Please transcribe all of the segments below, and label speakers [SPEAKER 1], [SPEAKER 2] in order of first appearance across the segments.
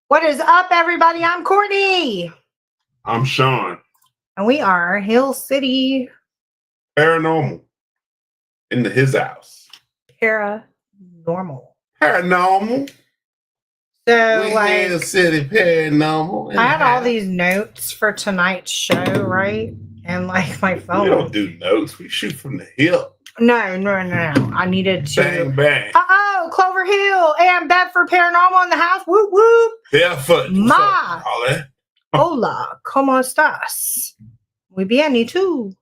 [SPEAKER 1] What is up, everybody? I'm Courtney.
[SPEAKER 2] I'm Sean.
[SPEAKER 1] And we are Hill City
[SPEAKER 2] Paranormal. In his house.
[SPEAKER 1] Paranormal.
[SPEAKER 2] Paranormal.
[SPEAKER 1] So,
[SPEAKER 2] we
[SPEAKER 1] like,
[SPEAKER 2] Hill City Paranormal.
[SPEAKER 1] I had all these notes for tonight's show, right? And, like, my phone.
[SPEAKER 2] We don't do notes. We shoot from the hip.
[SPEAKER 1] No. I needed to.
[SPEAKER 2] Bang, bang.
[SPEAKER 1] Clover Hill and Bedford Paranormal in the house. Whoop, whoop.
[SPEAKER 2] Barefoot.
[SPEAKER 1] Ma.
[SPEAKER 2] Hola,
[SPEAKER 1] ¿cómo estás? Muy bien, y tú?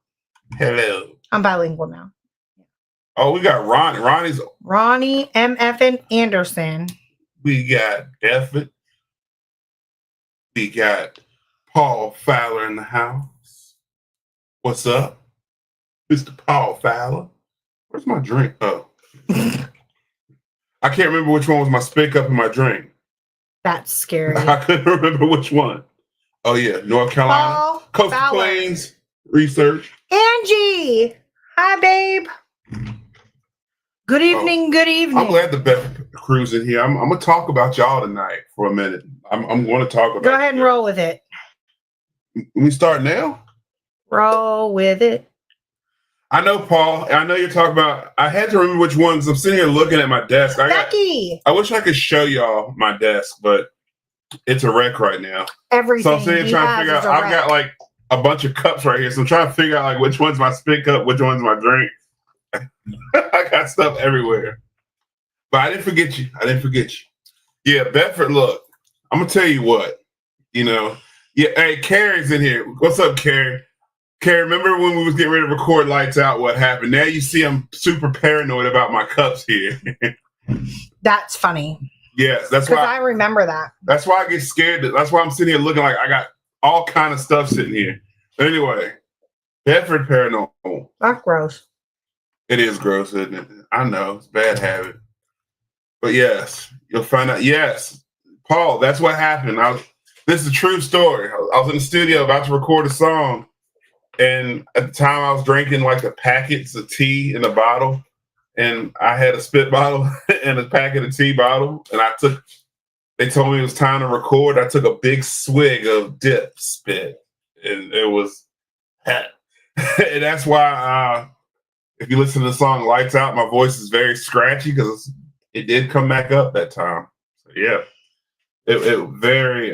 [SPEAKER 2] Hello.
[SPEAKER 1] I'm bilingual now.
[SPEAKER 2] Oh, we got Ronnie.
[SPEAKER 1] Ronnie M.F. and Anderson.
[SPEAKER 2] We got Bedford. We got Paul Fowler in the house. What's up? Mr. Paul Fowler. Where's my drink? Oh. I can't remember which one was my spick up in my drink.
[SPEAKER 1] That's scary.
[SPEAKER 2] I couldn't remember which one. Oh, yeah. North Carolina. Coast of Queens. Research.
[SPEAKER 1] Angie. Hi, babe. Good evening. Good evening.
[SPEAKER 2] I'm glad the Bedford crew's in here. I'm going to talk about y'all tonight for a minute. I'm going to talk about
[SPEAKER 1] Go ahead and roll with it.
[SPEAKER 2] We start now?
[SPEAKER 1] Roll with it.
[SPEAKER 2] I know, Paul. I know you're talking about. I had to remember which ones. I'm sitting here looking at my desk.
[SPEAKER 1] Becky.
[SPEAKER 2] I wish I could show y'all my desk, but it's a wreck right now.
[SPEAKER 1] Everything.
[SPEAKER 2] So I'm sitting here trying to figure out. I've got like a bunch of cups right here, so I'm trying to figure out like which one's my spit cup, which one's my drink. I got stuff everywhere, but I didn't forget you. Yeah, Bedford. Look, I'm gonna tell you what. Hey, Carrie's in here. What's up, Carrie? Carrie, remember when we was getting ready to record Lights Out, what happened? Now you see I'm super paranoid about my cups here.
[SPEAKER 1] That's funny.
[SPEAKER 2] Yes, that's why.
[SPEAKER 1] I remember that.
[SPEAKER 2] That's why I get scared. That's why I'm sitting here looking like I got all kind of stuff sitting here. But anyway, Bedford Paranormal.
[SPEAKER 1] That's gross.
[SPEAKER 2] It is gross, isn't it? I know. It's a bad habit. But yes, you'll find out. Yes, Paul, that's what happened. This is a true story. I was in the studio about to record a song. And at the time, I was drinking like the packets of tea in a bottle, and I had a spit bottle and a packet of tea bottle. And they told me it was time to record. I took a big swig of dip spit, and it was hot. And that's why, if you listen to the song "Lights Out," my voice is very scratchy because it did come back up that time. So yeah, it very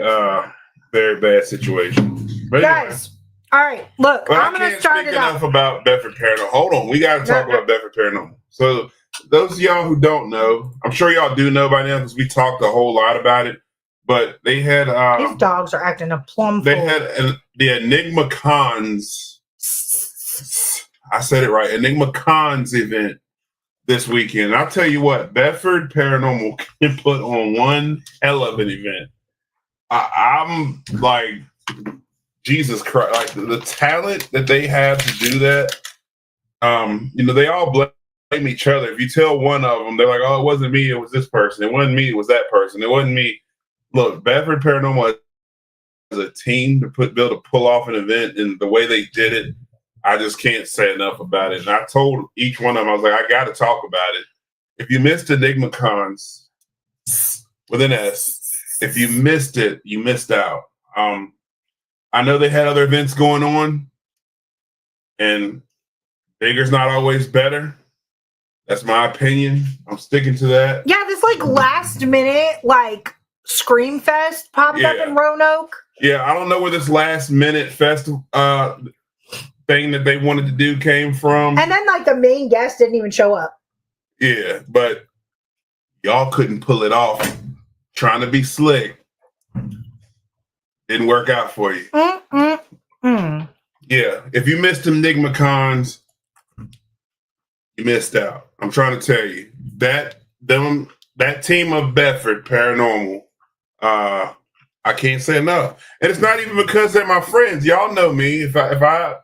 [SPEAKER 2] very bad situation. But anyway.
[SPEAKER 1] Guys. All right, look, I'm going to start it off.
[SPEAKER 2] Enough about Bedford Paranormal. Hold on, we got to talk about Bedford Paranormal. So those of y'all who don't know, I'm sure y'all do know by now because we talked a whole lot about it. But they had
[SPEAKER 1] these dogs are acting a plum.
[SPEAKER 2] They had the Enigma Cons. I said it right, Enigma Cons event this weekend. I'll tell you what, Bedford Paranormal can put on one hell of an event. I'm like. Jesus Christ, like the talent that they have to do that, they all blame each other. If you tell one of them, they're like, oh, it wasn't me, it was this person. It wasn't me, it was that person. It wasn't me. Look, Bedford Paranormal as a team to pull off an event, and the way they did it, I just can't say enough about it. And I told each one of them, I was like, I got to talk about it. If you missed Enigma Cons with an S, if you missed it, you missed out. I know they had other events going on, and bigger's not always better. That's my opinion. I'm sticking to that.
[SPEAKER 1] Yeah, this like last minute Scream Fest popped up in Roanoke.
[SPEAKER 2] Yeah, I don't know where this last minute festival thing that they wanted to do came from.
[SPEAKER 1] And then the main guest didn't even show up.
[SPEAKER 2] Yeah, but y'all couldn't pull it off. Trying to be slick. Didn't work out for you. Yeah, if you missed Enigma Cons, you missed out. I'm trying to tell you that team of Bedford Paranormal. I can't say enough, and it's not even because they're my friends. Y'all know me. If I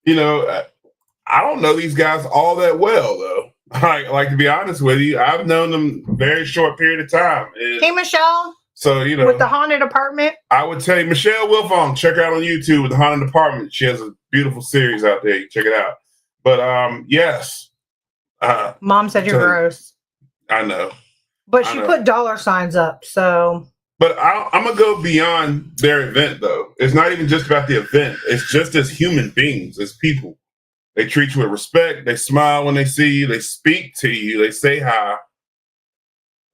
[SPEAKER 2] don't know these guys all that well though. Like to be honest with you, I've known them a very short period of time.
[SPEAKER 1] Hey, Michelle.
[SPEAKER 2] So,
[SPEAKER 1] with the haunted apartment,
[SPEAKER 2] I would tell you, Michelle Wilfong, check her out on YouTube with the haunted apartment. She has a beautiful series out there. You check it out. But yes,
[SPEAKER 1] Mom said you're gross.
[SPEAKER 2] I know,
[SPEAKER 1] but she put dollar signs up. So,
[SPEAKER 2] But I'm going to go beyond their event, though. It's not even just about the event. It's just as human beings, as people. They treat you with respect. They smile when they see you. They speak to you. They say hi.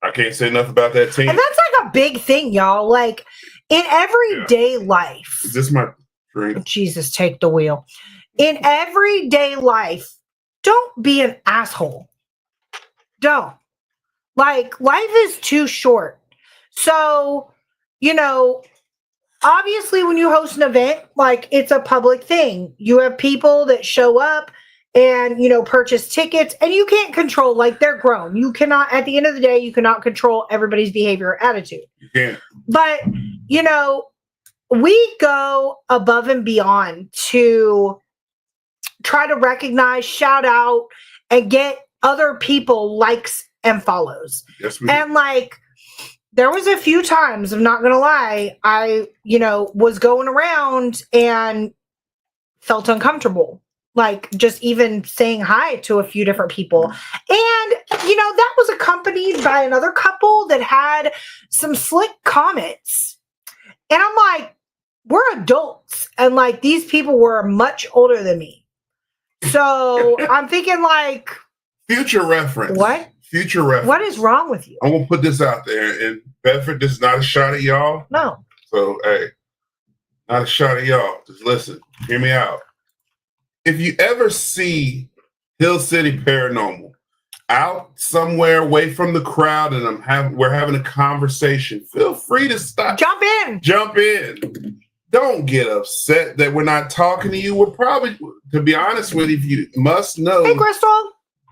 [SPEAKER 2] I can't say enough about that team.
[SPEAKER 1] And that's like a big thing, y'all. Like, in everyday life.
[SPEAKER 2] Is this my drink?
[SPEAKER 1] Jesus, take the wheel. In everyday life, don't be an asshole. Don't. Like, life is too short. So, obviously when you host an event, like, it's a public thing. You have people that show up and, purchase tickets, and you can't control, like, they're grown. You cannot, at the end of the day, you cannot control everybody's behavior or attitude.
[SPEAKER 2] You can't.
[SPEAKER 1] But, we go above and beyond to try to recognize, shout out, and get other people likes and follows.
[SPEAKER 2] Yes, we do.
[SPEAKER 1] And, like, there was a few times, I'm not going to lie, I, was going around and felt uncomfortable. Like, just even saying hi to a few different people. And, that was accompanied by another couple that had some slick comments. And I'm like, we're adults. And, like, these people were much older than me. So I'm thinking, like,
[SPEAKER 2] future reference.
[SPEAKER 1] What?
[SPEAKER 2] Future reference.
[SPEAKER 1] What is wrong with you?
[SPEAKER 2] I'm going to put this out there. And Bedford, this is not a shot at y'all.
[SPEAKER 1] No.
[SPEAKER 2] So, hey, not a shot at y'all. Just listen. Hear me out. If you ever see Hill City Paranormal out somewhere away from the crowd and we're having a conversation, feel free to stop.
[SPEAKER 1] Jump in.
[SPEAKER 2] Jump in. Don't get upset that we're not talking to you. We're probably, to be honest with you must know.
[SPEAKER 1] Hey, Crystal.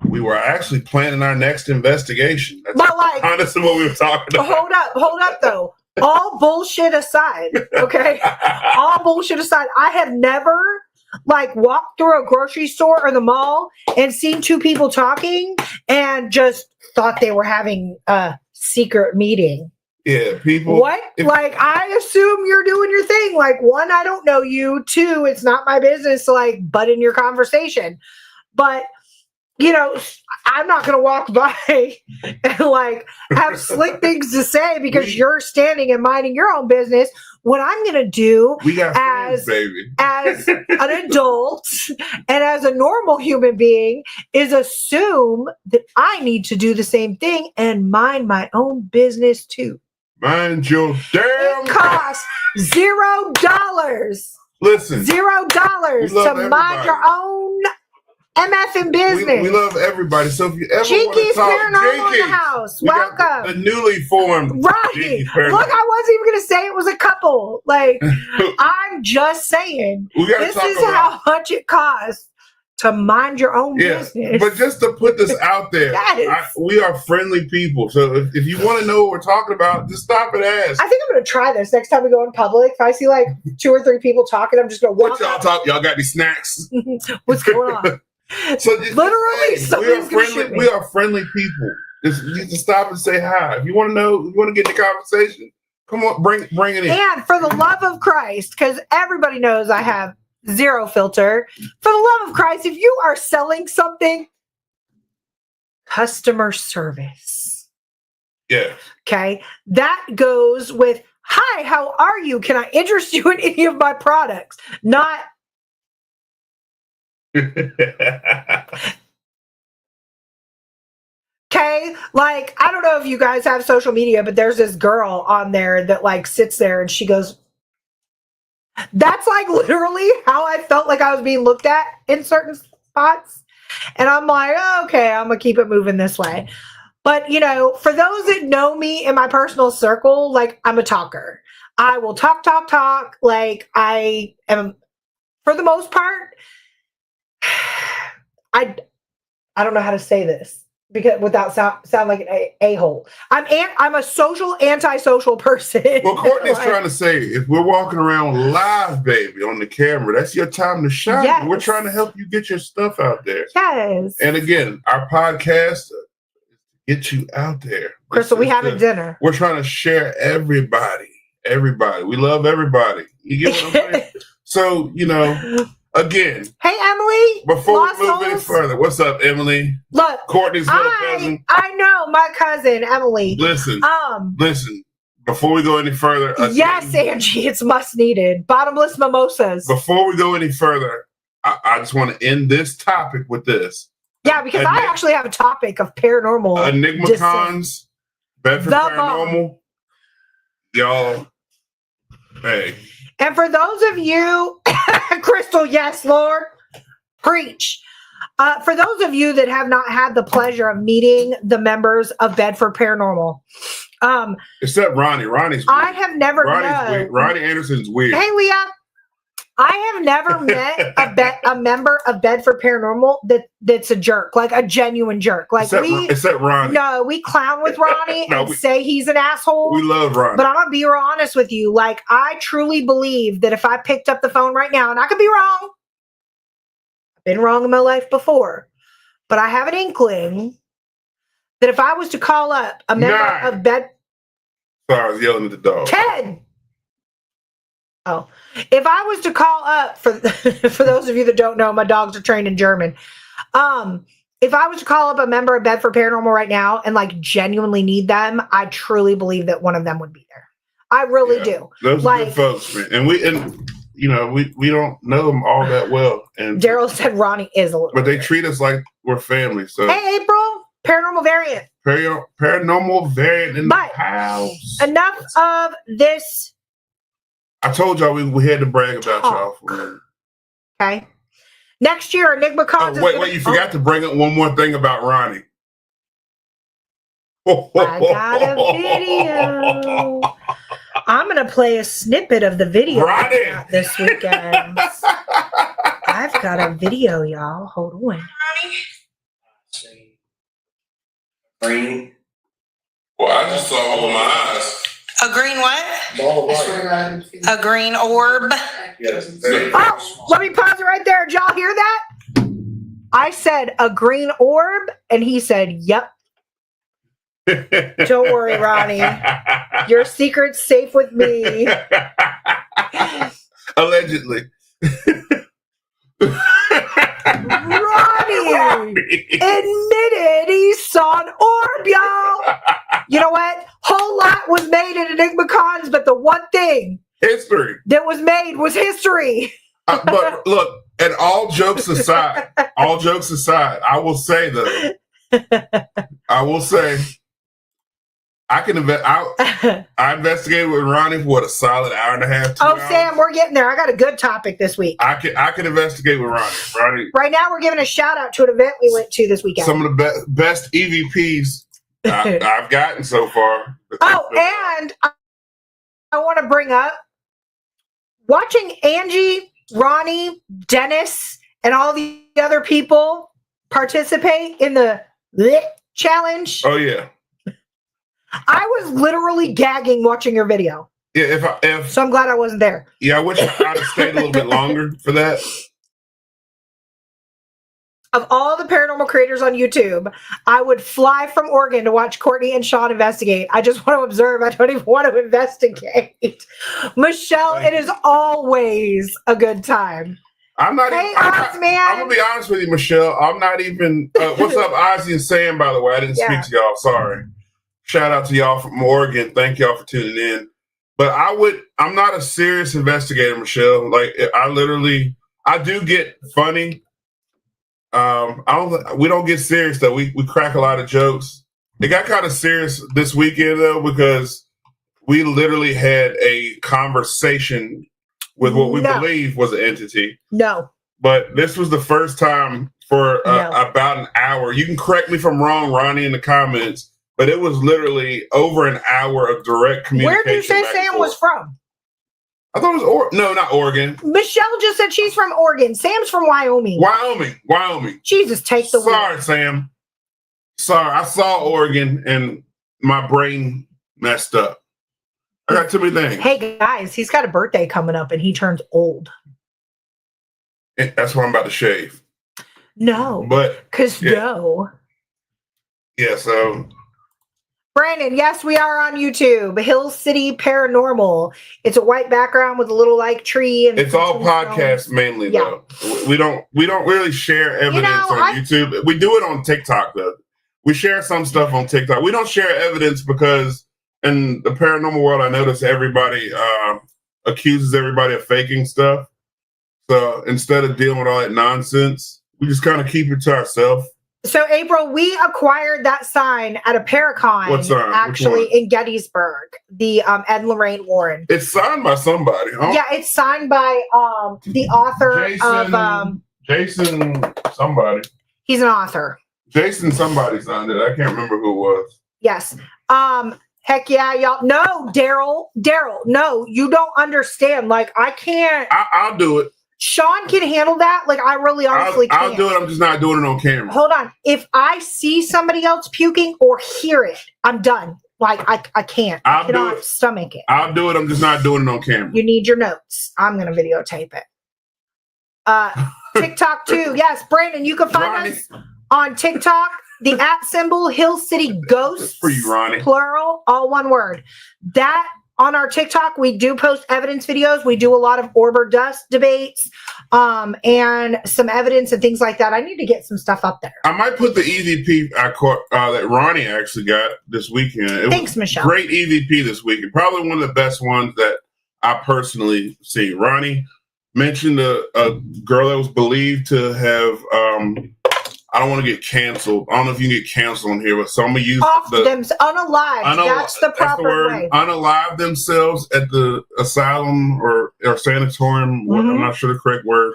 [SPEAKER 2] We were actually planning our next investigation. That's
[SPEAKER 1] but, like,
[SPEAKER 2] honestly what we were talking about.
[SPEAKER 1] Hold up, though. All bullshit aside, okay? All bullshit aside, I have never, like, walked through a grocery store or the mall and seen two people talking and just thought they were having a secret meeting.
[SPEAKER 2] Yeah, people.
[SPEAKER 1] What? Like, I assume you're doing your thing. Like, one, I don't know you. Two, it's not my business to, like, butt in your conversation. But, I'm not going to walk by and, like, have slick things to say because you're standing and minding your own business. What I'm going to do as an adult and as a normal human being is assume that I need to do the same thing and mind my own business too.
[SPEAKER 2] Mind your damn.
[SPEAKER 1] It costs $0.
[SPEAKER 2] Listen.
[SPEAKER 1] $0 to mind your own MF in business.
[SPEAKER 2] We love everybody. So if you ever
[SPEAKER 1] Jinkies
[SPEAKER 2] want to talk,
[SPEAKER 1] Paranormal in the house. Welcome.
[SPEAKER 2] The newly formed.
[SPEAKER 1] Right. Look, I wasn't even going to say it was a couple. Like, I'm just saying. This is how much it costs to mind your own business.
[SPEAKER 2] But just to put this out there, we are friendly people. So if you want to know what we're talking about, just stop and ask.
[SPEAKER 1] I think I'm going to try this next time we go in public. If I see like 2 or 3 people talking, I'm just going to walk.
[SPEAKER 2] What y'all talk? Y'all got any snacks?
[SPEAKER 1] What's going on?
[SPEAKER 2] So
[SPEAKER 1] literally,
[SPEAKER 2] we are friendly people. You just stop and say hi. If you want to know, you want to get in the conversation, come on, bring it in.
[SPEAKER 1] And for the love of Christ, because everybody knows I have zero filter. For the love of Christ, if you are selling something, customer service.
[SPEAKER 2] Yeah.
[SPEAKER 1] Okay. That goes with, hi, how are you? Can I interest you in any of my products? Not. Okay, like, I don't know if you guys have social media, but there's this girl on there that like sits there and she goes, that's like literally how I felt like I was being looked at in certain spots. And I'm like, oh, okay, I'm gonna keep it moving this way. But for those that know me in my personal circle, like, I'm a talker. I will talk. Like, I am, for the most part, I don't know how to say this because without sound like an a-hole. I'm a social antisocial person.
[SPEAKER 2] Well, Courtney's trying to say, if we're walking around live, baby, on the camera, that's your time to shine. Yes. We're trying to help you get your stuff out there.
[SPEAKER 1] Yes.
[SPEAKER 2] And again, our podcast get you out there.
[SPEAKER 1] Crystal, we having dinner.
[SPEAKER 2] We're trying to share everybody. We love everybody. You get what I'm saying? So, again.
[SPEAKER 1] Hey, Emily.
[SPEAKER 2] Before we move any further, what's up, Emily?
[SPEAKER 1] Look,
[SPEAKER 2] Courtney's little cousin.
[SPEAKER 1] I know my cousin, Emily.
[SPEAKER 2] Listen. before we go any further,
[SPEAKER 1] yes, Angie, it's must needed. Bottomless mimosas.
[SPEAKER 2] Before we go any further, I just want to end this topic with this.
[SPEAKER 1] Yeah, because I actually have a topic of paranormal.
[SPEAKER 2] EnigmaCons, Bedford Paranormal, y'all. Hey.
[SPEAKER 1] And for those of you, Crystal, yes, Lord, preach. For those of you that have not had the pleasure of meeting the members of Bedford Paranormal,
[SPEAKER 2] except Ronnie. Ronnie's weird.
[SPEAKER 1] I have never
[SPEAKER 2] weird. Ronnie Anderson's weird.
[SPEAKER 1] Hey, Leah. I have never met a member of Bedford Paranormal that's a jerk, like a genuine jerk. Like
[SPEAKER 2] except Ronnie.
[SPEAKER 1] No, we clown with Ronnie and say he's an asshole.
[SPEAKER 2] We love Ronnie.
[SPEAKER 1] But I'm gonna be real honest with you. Like, I truly believe that if I picked up the phone right now, and I could be wrong, I've been wrong in my life before, but I have an inkling that if I was to call up a member of Sorry,
[SPEAKER 2] I was yelling at the dog.
[SPEAKER 1] 10. Oh, if I was to call up for those of you that don't know, my dogs are trained in German. If I was to call up a member of Bedford Paranormal right now and like genuinely need them, I truly believe that one of them would be there. I really do.
[SPEAKER 2] Those are good folks, man. And we don't know them all that well. And
[SPEAKER 1] Daryl said Ronnie is a little,
[SPEAKER 2] but they treat us like we're family. So
[SPEAKER 1] hey, April, paranormal variant,
[SPEAKER 2] paranormal variant in the house.
[SPEAKER 1] Enough of this.
[SPEAKER 2] I told y'all we had to brag about y'all.
[SPEAKER 1] Okay. Next year, EnigmaCon.
[SPEAKER 2] Wait, you forgot to bring up one more thing about Ronnie.
[SPEAKER 1] I got a video. I'm going to play a snippet of the video this weekend. I've got a video, y'all. Hold on.
[SPEAKER 3] Green.
[SPEAKER 2] Well, I just saw with my eyes.
[SPEAKER 4] A green what? A green orb?
[SPEAKER 3] Yes.
[SPEAKER 1] Oh, let me pause it right there. Did y'all hear that? I said a green orb, and he said, yep. Don't worry, Ronnie. Your secret's safe with me.
[SPEAKER 2] Allegedly.
[SPEAKER 1] Ronnie admitted he saw an orb, y'all. You know what? Whole lot was made at EnigmaCons, but the one thing
[SPEAKER 2] history
[SPEAKER 1] that was made was history.
[SPEAKER 2] But look, and all jokes aside, I will say though, I investigated with Ronnie for a solid hour and a half. 2 hours.
[SPEAKER 1] Sam, we're getting there. I got a good topic this week.
[SPEAKER 2] I can investigate with Ronnie.
[SPEAKER 1] Right now, we're giving a shout out to an event we went to this weekend.
[SPEAKER 2] Some of the best EVPs I've gotten so far.
[SPEAKER 1] And I want to bring up watching Angie, Ronnie, Dennis, and all the other people participate in the challenge.
[SPEAKER 2] Oh yeah.
[SPEAKER 1] I was literally gagging watching your video.
[SPEAKER 2] Yeah,
[SPEAKER 1] so I'm glad I wasn't there.
[SPEAKER 2] Yeah, I wish I'd have stayed a little bit longer for that.
[SPEAKER 1] Of all the paranormal creators on YouTube, I would fly from Oregon to watch Courtney and Sean investigate. I just want to observe. I don't even want to investigate. Michelle, it is always a good time.
[SPEAKER 2] I'm not even. I'm gonna be honest with you, Michelle. I'm not even. What's up, Ozzy and Sam? By the way, I didn't speak to y'all. Sorry. Shout out to y'all from Oregon. Thank y'all for tuning in. But I'm not a serious investigator, Michelle. Like I do get funny. We don't get serious though. We crack a lot of jokes. It got kind of serious this weekend though, because we literally had a conversation with what we believe was an entity.
[SPEAKER 1] No.
[SPEAKER 2] But this was the first time for about an hour. You can correct me if I'm wrong, Ronnie, in the comments. But it was literally over an hour of direct communication.
[SPEAKER 1] Where did you say Sam was from?
[SPEAKER 2] I thought it was no, not Oregon.
[SPEAKER 1] Michelle just said she's from Oregon. Sam's from Wyoming.
[SPEAKER 2] Wyoming.
[SPEAKER 1] Jesus, take the wheel.
[SPEAKER 2] Sorry, Sam. Sorry, I saw Oregon and my brain messed up. I got too many things.
[SPEAKER 1] Hey guys, he's got a birthday coming up and he turns old.
[SPEAKER 2] That's why I'm about to shave.
[SPEAKER 1] No, no.
[SPEAKER 2] Yeah, so.
[SPEAKER 1] Brandon, yes, we are on YouTube. Hill City Paranormal. It's a white background with a little like tree, and
[SPEAKER 2] it's all podcasts mainly though. We don't really share evidence on YouTube. We do it on TikTok though. We share some stuff on TikTok. We don't share evidence because in the paranormal world, I notice everybody accuses everybody of faking stuff. So instead of dealing with all that nonsense, we just kind of keep it to ourselves.
[SPEAKER 1] So, April, we acquired that sign at a Paracon,
[SPEAKER 2] What sign?
[SPEAKER 1] actually in Gettysburg, the Ed and Lorraine Warren.
[SPEAKER 2] It's signed by somebody.
[SPEAKER 1] Yeah, it's signed by the author of
[SPEAKER 2] Jason somebody.
[SPEAKER 1] He's an author.
[SPEAKER 2] Jason somebody signed it. I can't remember who it was.
[SPEAKER 1] Yes. Heck yeah, y'all. No, Daryl, no, you don't understand. Like, I can't.
[SPEAKER 2] I'll do it.
[SPEAKER 1] Sean can handle that. Like, I really honestly can't.
[SPEAKER 2] I'll do it. I'm just not doing it on camera.
[SPEAKER 1] Hold on. If I see somebody else puking or hear it, I'm done. Like, I can't. I cannot stomach it.
[SPEAKER 2] I'll do it. I'm just not doing it on camera.
[SPEAKER 1] You need your notes. I'm going to videotape it. TikTok too. Yes, Brandon, you can find us on TikTok. The @ Hill City Ghosts.
[SPEAKER 2] For you, Ronnie.
[SPEAKER 1] Plural, all one word. That on our TikTok, we do post evidence videos. We do a lot of orb or dust debates, and some evidence and things like that. I need to get some stuff up there.
[SPEAKER 2] I might put the EVP I caught that Ronnie actually got this weekend.
[SPEAKER 1] Thanks, Michelle.
[SPEAKER 2] Great EVP this weekend. Probably one of the best ones that I personally see. Ronnie mentioned a girl that was believed to have. I don't want to get canceled. I don't know if you can get canceled on here, but so I'm gonna use
[SPEAKER 1] unalived. That's the proper way.
[SPEAKER 2] Unalive themselves at the asylum or sanatorium.
[SPEAKER 1] Mm-hmm.
[SPEAKER 2] I'm not sure the correct word.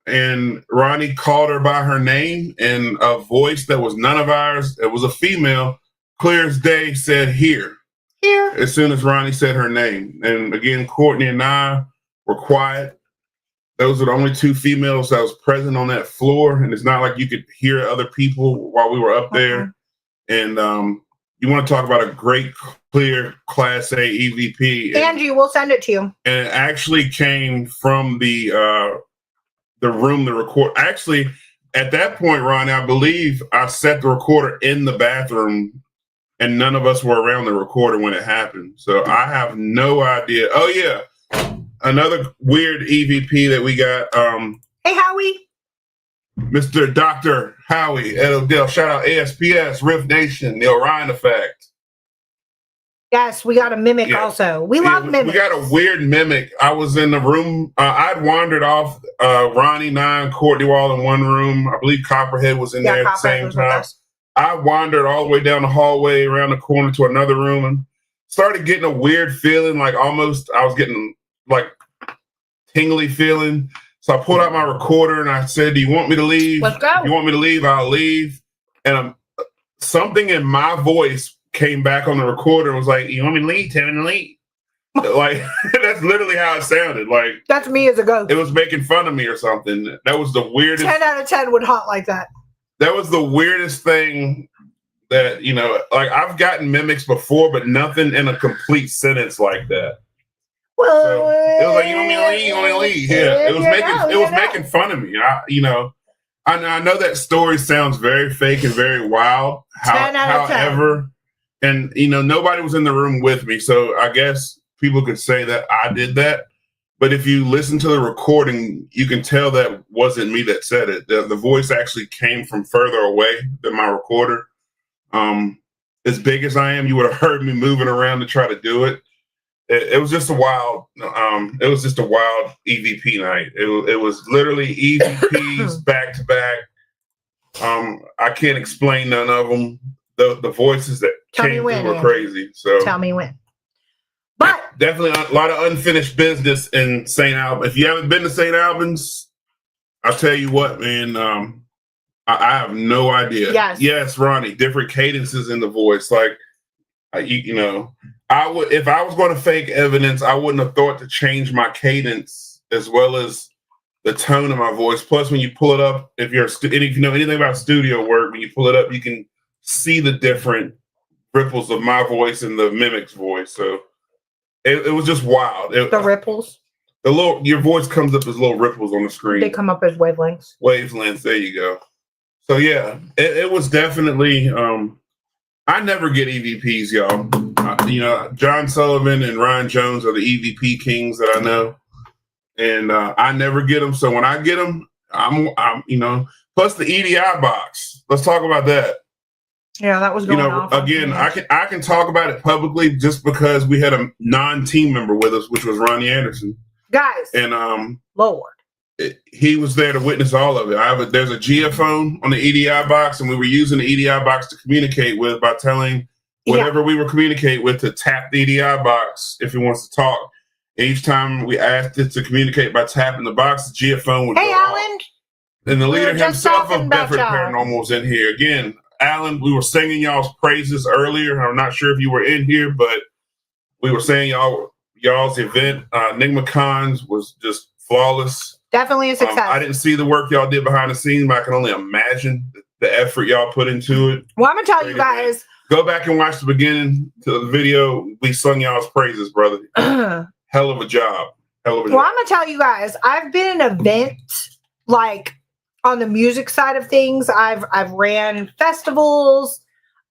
[SPEAKER 2] And Ronnie called her by her name, and a voice that was none of ours. It was a female, clear as day, said "here."
[SPEAKER 1] Here.
[SPEAKER 2] As soon as Ronnie said her name, and again, Courtney and I were quiet. Those are the only two females that was present on that floor, and it's not like you could hear other people while we were up there. And you want to talk about a great, clear Class A EVP?
[SPEAKER 1] Angie, we'll send it to you.
[SPEAKER 2] And it actually came from the room to record. Actually, at that point, Ronnie, I believe I set the recorder in the bathroom, and none of us were around the recorder when it happened. So I have no idea. Oh yeah. Another weird EVP that we got.
[SPEAKER 1] Hey, Howie.
[SPEAKER 2] Mr. Dr. Howie Ed Odell. Shout out ASPS, Rift Nation, the Orion Effect.
[SPEAKER 1] Yes, we got a mimic also. We love mimics.
[SPEAKER 2] We got a weird mimic. I was in the room. I'd wandered off. Ronnie, Nine, Courtney were all in one room. I believe Copperhead was in there at the same time. I wandered all the way down the hallway, around the corner to another room, and started getting a weird feeling, like almost I was getting like tingly feeling. So I pulled out my recorder and I said, "Do you want me to leave?
[SPEAKER 1] Let's go.
[SPEAKER 2] You want me to leave? I'll leave." And something in my voice came back on the recorder and was like, "You want me to leave? Tell me to leave." Like, that's literally how it sounded. Like,
[SPEAKER 1] that's me as a ghost.
[SPEAKER 2] It was making fun of me or something. That was the weirdest.
[SPEAKER 1] 10 out of 10 would haunt like that.
[SPEAKER 2] That was the weirdest thing that, like I've gotten mimics before, but nothing in a complete sentence like that.
[SPEAKER 1] Well,
[SPEAKER 2] so it was like, "You want me to leave? You want me to leave?" Yeah, it was making fun of me. I know that story sounds very fake and very wild.
[SPEAKER 1] 10 out of 10.
[SPEAKER 2] However, and nobody was in the room with me, so I guess people could say that I did that. But if you listen to the recording, you can tell that wasn't me that said it. The voice actually came from further away than my recorder. As big as I am, you would have heard me moving around to try to do it. It was just a wild. It was just a wild EVP night. It was literally EVPs back to back. I can't explain none of them. The voices that came through were crazy. So
[SPEAKER 1] tell me when. But
[SPEAKER 2] definitely a lot of unfinished business in St. Albans. If you haven't been to St. Albans, I'll tell you what, man. I have no idea. Yes, Ronnie. Different cadences in the voice, like I would, if I was going to fake evidence, I wouldn't have thought to change my cadence as well as the tone of my voice. Plus, when you pull it up, if you know anything about studio work, when you pull it up, you can see the different ripples of my voice and the mimic's voice. So it was just wild.
[SPEAKER 1] The ripples.
[SPEAKER 2] Your voice comes up as little ripples on the screen.
[SPEAKER 1] They come up as wavelengths.
[SPEAKER 2] Wavelengths. There you go. So yeah, it was definitely. I never get EVPs, y'all. John Sullivan and Ryan Jones are the EVP kings that I know, and I never get them. So when I get them, I'm plus the EDI box. Let's talk about that.
[SPEAKER 1] Yeah, that was
[SPEAKER 2] You
[SPEAKER 1] going
[SPEAKER 2] know,
[SPEAKER 1] off. on
[SPEAKER 2] again,
[SPEAKER 1] me.
[SPEAKER 2] I can talk about it publicly just because we had a non-team member with us, which was Ronnie Anderson,
[SPEAKER 1] Guys,
[SPEAKER 2] and
[SPEAKER 1] Lord.
[SPEAKER 2] he was there to witness all of it. There's a geophone on the EDI box, and we were using the EDI box to communicate with by telling whatever we were communicating with to tap the EDI box if he wants to talk. And each time we asked it to communicate by tapping the box, the geophone would go
[SPEAKER 1] Alan.
[SPEAKER 2] off. And the leader himself of Bedford Paranormal was in here. Again, Alan, we were singing y'all's praises earlier. I'm not sure if you were in here, but we were saying y'all's event, Enigma Cons, was just flawless.
[SPEAKER 1] Definitely a success.
[SPEAKER 2] I didn't see the work y'all did behind the scenes, but I can only imagine the effort y'all put into it.
[SPEAKER 1] Well, I'm going to tell you guys.
[SPEAKER 2] Go back and watch the beginning to the video. We sung y'all's praises, brother. Hell of a job. Well,
[SPEAKER 1] I'm going to tell you guys, I've been in events like on the music side of things. I've ran festivals.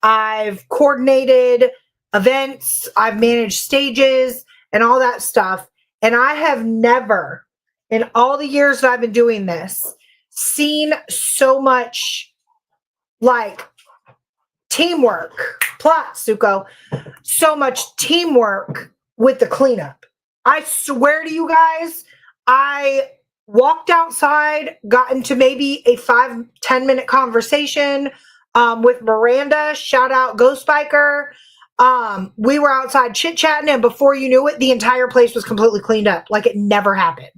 [SPEAKER 1] I've coordinated events. I've managed stages and all that stuff. And I have never, in all the years that I've been doing this, seen so much like teamwork. Plot, Suko. So much teamwork with the cleanup. I swear to you guys, I walked outside, got into maybe a 5-10 minute conversation with Miranda. Shout out Ghost Biker. We were outside chit-chatting, and before you knew it, the entire place was completely cleaned up. Like it never happened.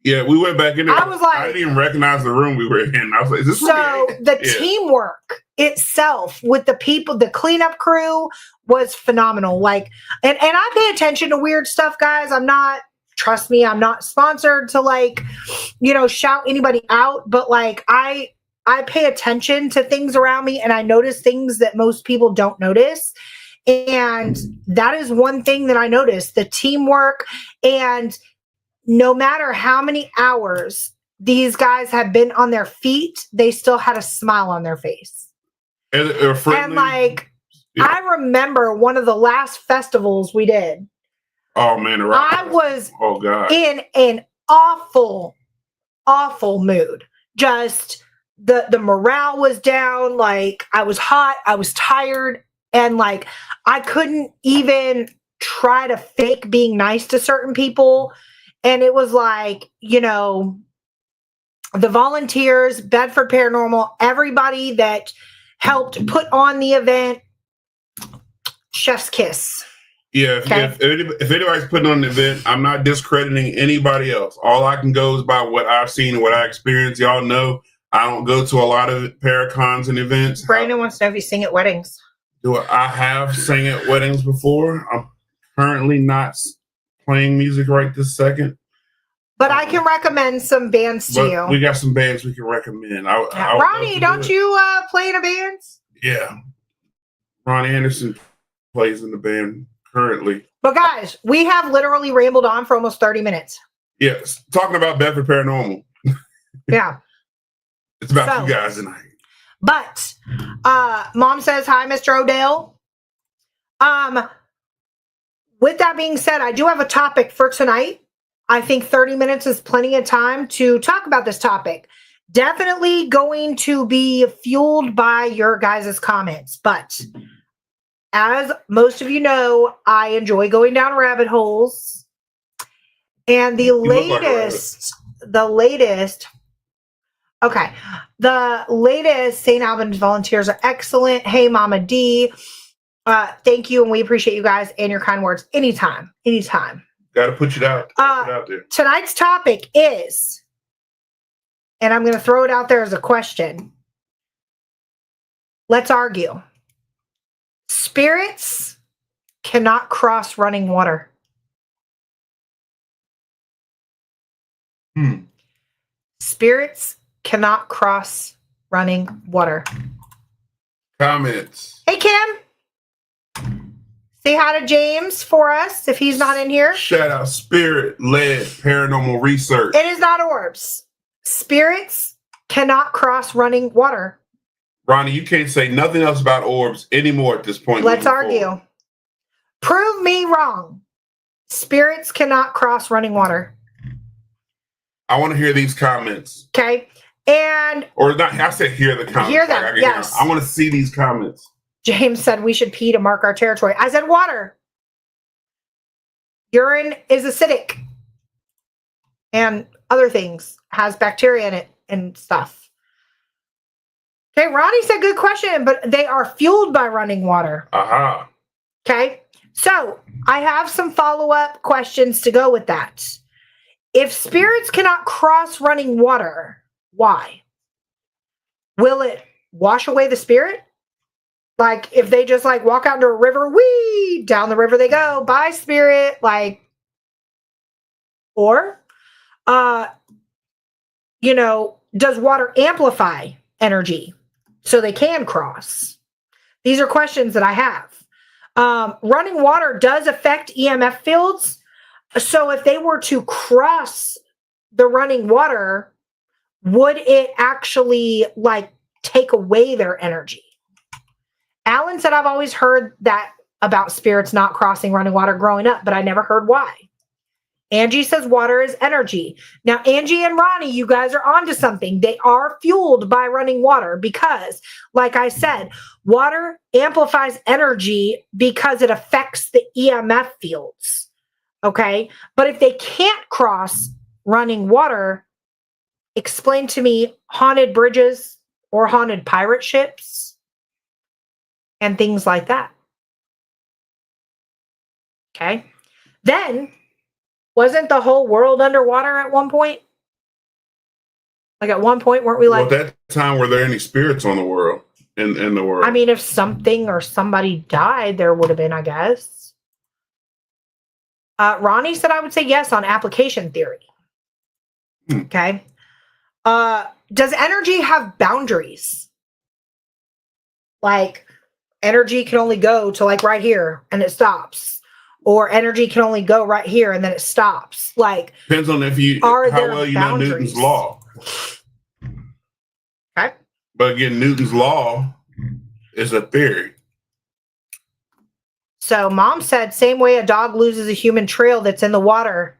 [SPEAKER 2] Yeah, we went back in there.
[SPEAKER 1] I was like,
[SPEAKER 2] I didn't even recognize the room we were in. I was like, is this
[SPEAKER 1] so the teamwork itself with the people, the cleanup crew was phenomenal. Like, and I pay attention to weird stuff, guys. Trust me, I'm not sponsored to like, shout anybody out, but like I pay attention to things around me and I notice things that most people don't notice. And that is one thing that I noticed, the teamwork. And no matter how many hours these guys have been on their feet, they still had a smile on their face. And like, I remember one of the last festivals we did.
[SPEAKER 2] Oh man,
[SPEAKER 1] I was in an awful mood. Just the morale was down. Like I was hot, I was tired, and like I couldn't even try to fake being nice to certain people. And it was like, the volunteers, Bedford Paranormal, everybody that helped put on the event, chef's kiss.
[SPEAKER 2] Yeah, if anybody's putting on an event, I'm not discrediting anybody else. All I can go is by what I've seen and what I experienced. Y'all know I don't go to a lot of Paracons and events.
[SPEAKER 1] Brandon wants to know if you sing at weddings.
[SPEAKER 2] I have sang at weddings before. I'm currently not playing music right this second.
[SPEAKER 1] But I can recommend some bands to you.
[SPEAKER 2] We got some bands we can recommend.
[SPEAKER 1] Ronnie, don't you play in a band?
[SPEAKER 2] Yeah. Ronnie Anderson plays in the band currently.
[SPEAKER 1] But guys, we have literally rambled on for almost 30 minutes.
[SPEAKER 2] Yes. Talking about Bedford Paranormal.
[SPEAKER 1] Yeah.
[SPEAKER 2] It's about you guys tonight.
[SPEAKER 1] But Mom says, hi, Mr. Odell. With that being said, I do have a topic for tonight. I think 30 minutes is plenty of time to talk about this topic. Definitely going to be fueled by your guys' comments. But as most of you know, I enjoy going down rabbit holes. And the latest St. Albans volunteers are excellent. Hey, Mama D. Thank you, and we appreciate you guys and your kind words. Anytime.
[SPEAKER 2] Got to put it out there.
[SPEAKER 1] Tonight's topic is, and I'm going to throw it out there as a question. Let's argue. Spirits cannot cross running water. Spirits cannot cross running water.
[SPEAKER 2] Comments.
[SPEAKER 1] Hey, Kim. Say hi to James for us if he's not in here.
[SPEAKER 2] Shout out Spirit-led paranormal research.
[SPEAKER 1] It is not orbs. Spirits cannot cross running water.
[SPEAKER 2] Ronnie, you can't say nothing else about orbs anymore at this point.
[SPEAKER 1] Let's argue. Prove me wrong. Spirits cannot cross running water.
[SPEAKER 2] I want to hear these comments.
[SPEAKER 1] Okay. And
[SPEAKER 2] or not, I said hear the comments.
[SPEAKER 1] Hear them, yes.
[SPEAKER 2] I want to see these comments.
[SPEAKER 1] James said we should pee to mark our territory. I said water. Urine is acidic and other things, has bacteria in it and stuff. Okay, Ronnie said good question, but they are fueled by running water.
[SPEAKER 2] Aha.
[SPEAKER 1] Okay, so I have some follow-up questions to go with that. If spirits cannot cross running water, why? Will it wash away the spirit? Like if they just like walk out into a river, whee, down the river they go, bye spirit, like, or, does water amplify energy so they can cross? These are questions that I have. Running water does affect EMF fields. So if they were to cross the running water, would it actually like take away their energy? Alan said, I've always heard that about spirits not crossing running water growing up, but I never heard why. Angie says water is energy. Now, Angie and Ronnie, you guys are onto something. They are fueled by running water because, like I said, water amplifies energy because it affects the EMF fields. Okay? But if they can't cross running water, explain to me haunted bridges or haunted pirate ships and things like that. Okay? Then, wasn't the whole world underwater at one point? Like at one point, weren't we like...
[SPEAKER 2] Well, at that time, were there any spirits on the world, in the world?
[SPEAKER 1] I mean, if something or somebody died, there would have been, I guess. Ronnie said I would say yes on application theory. Okay. Does energy have boundaries? Like, energy can only go to like right here and it stops. Or energy can only go right here and then it stops. Like,
[SPEAKER 2] depends on how well you know Newton's law.
[SPEAKER 1] Okay.
[SPEAKER 2] But again, Newton's law is a theory.
[SPEAKER 1] So mom said, same way a dog loses a human trail that's in the water.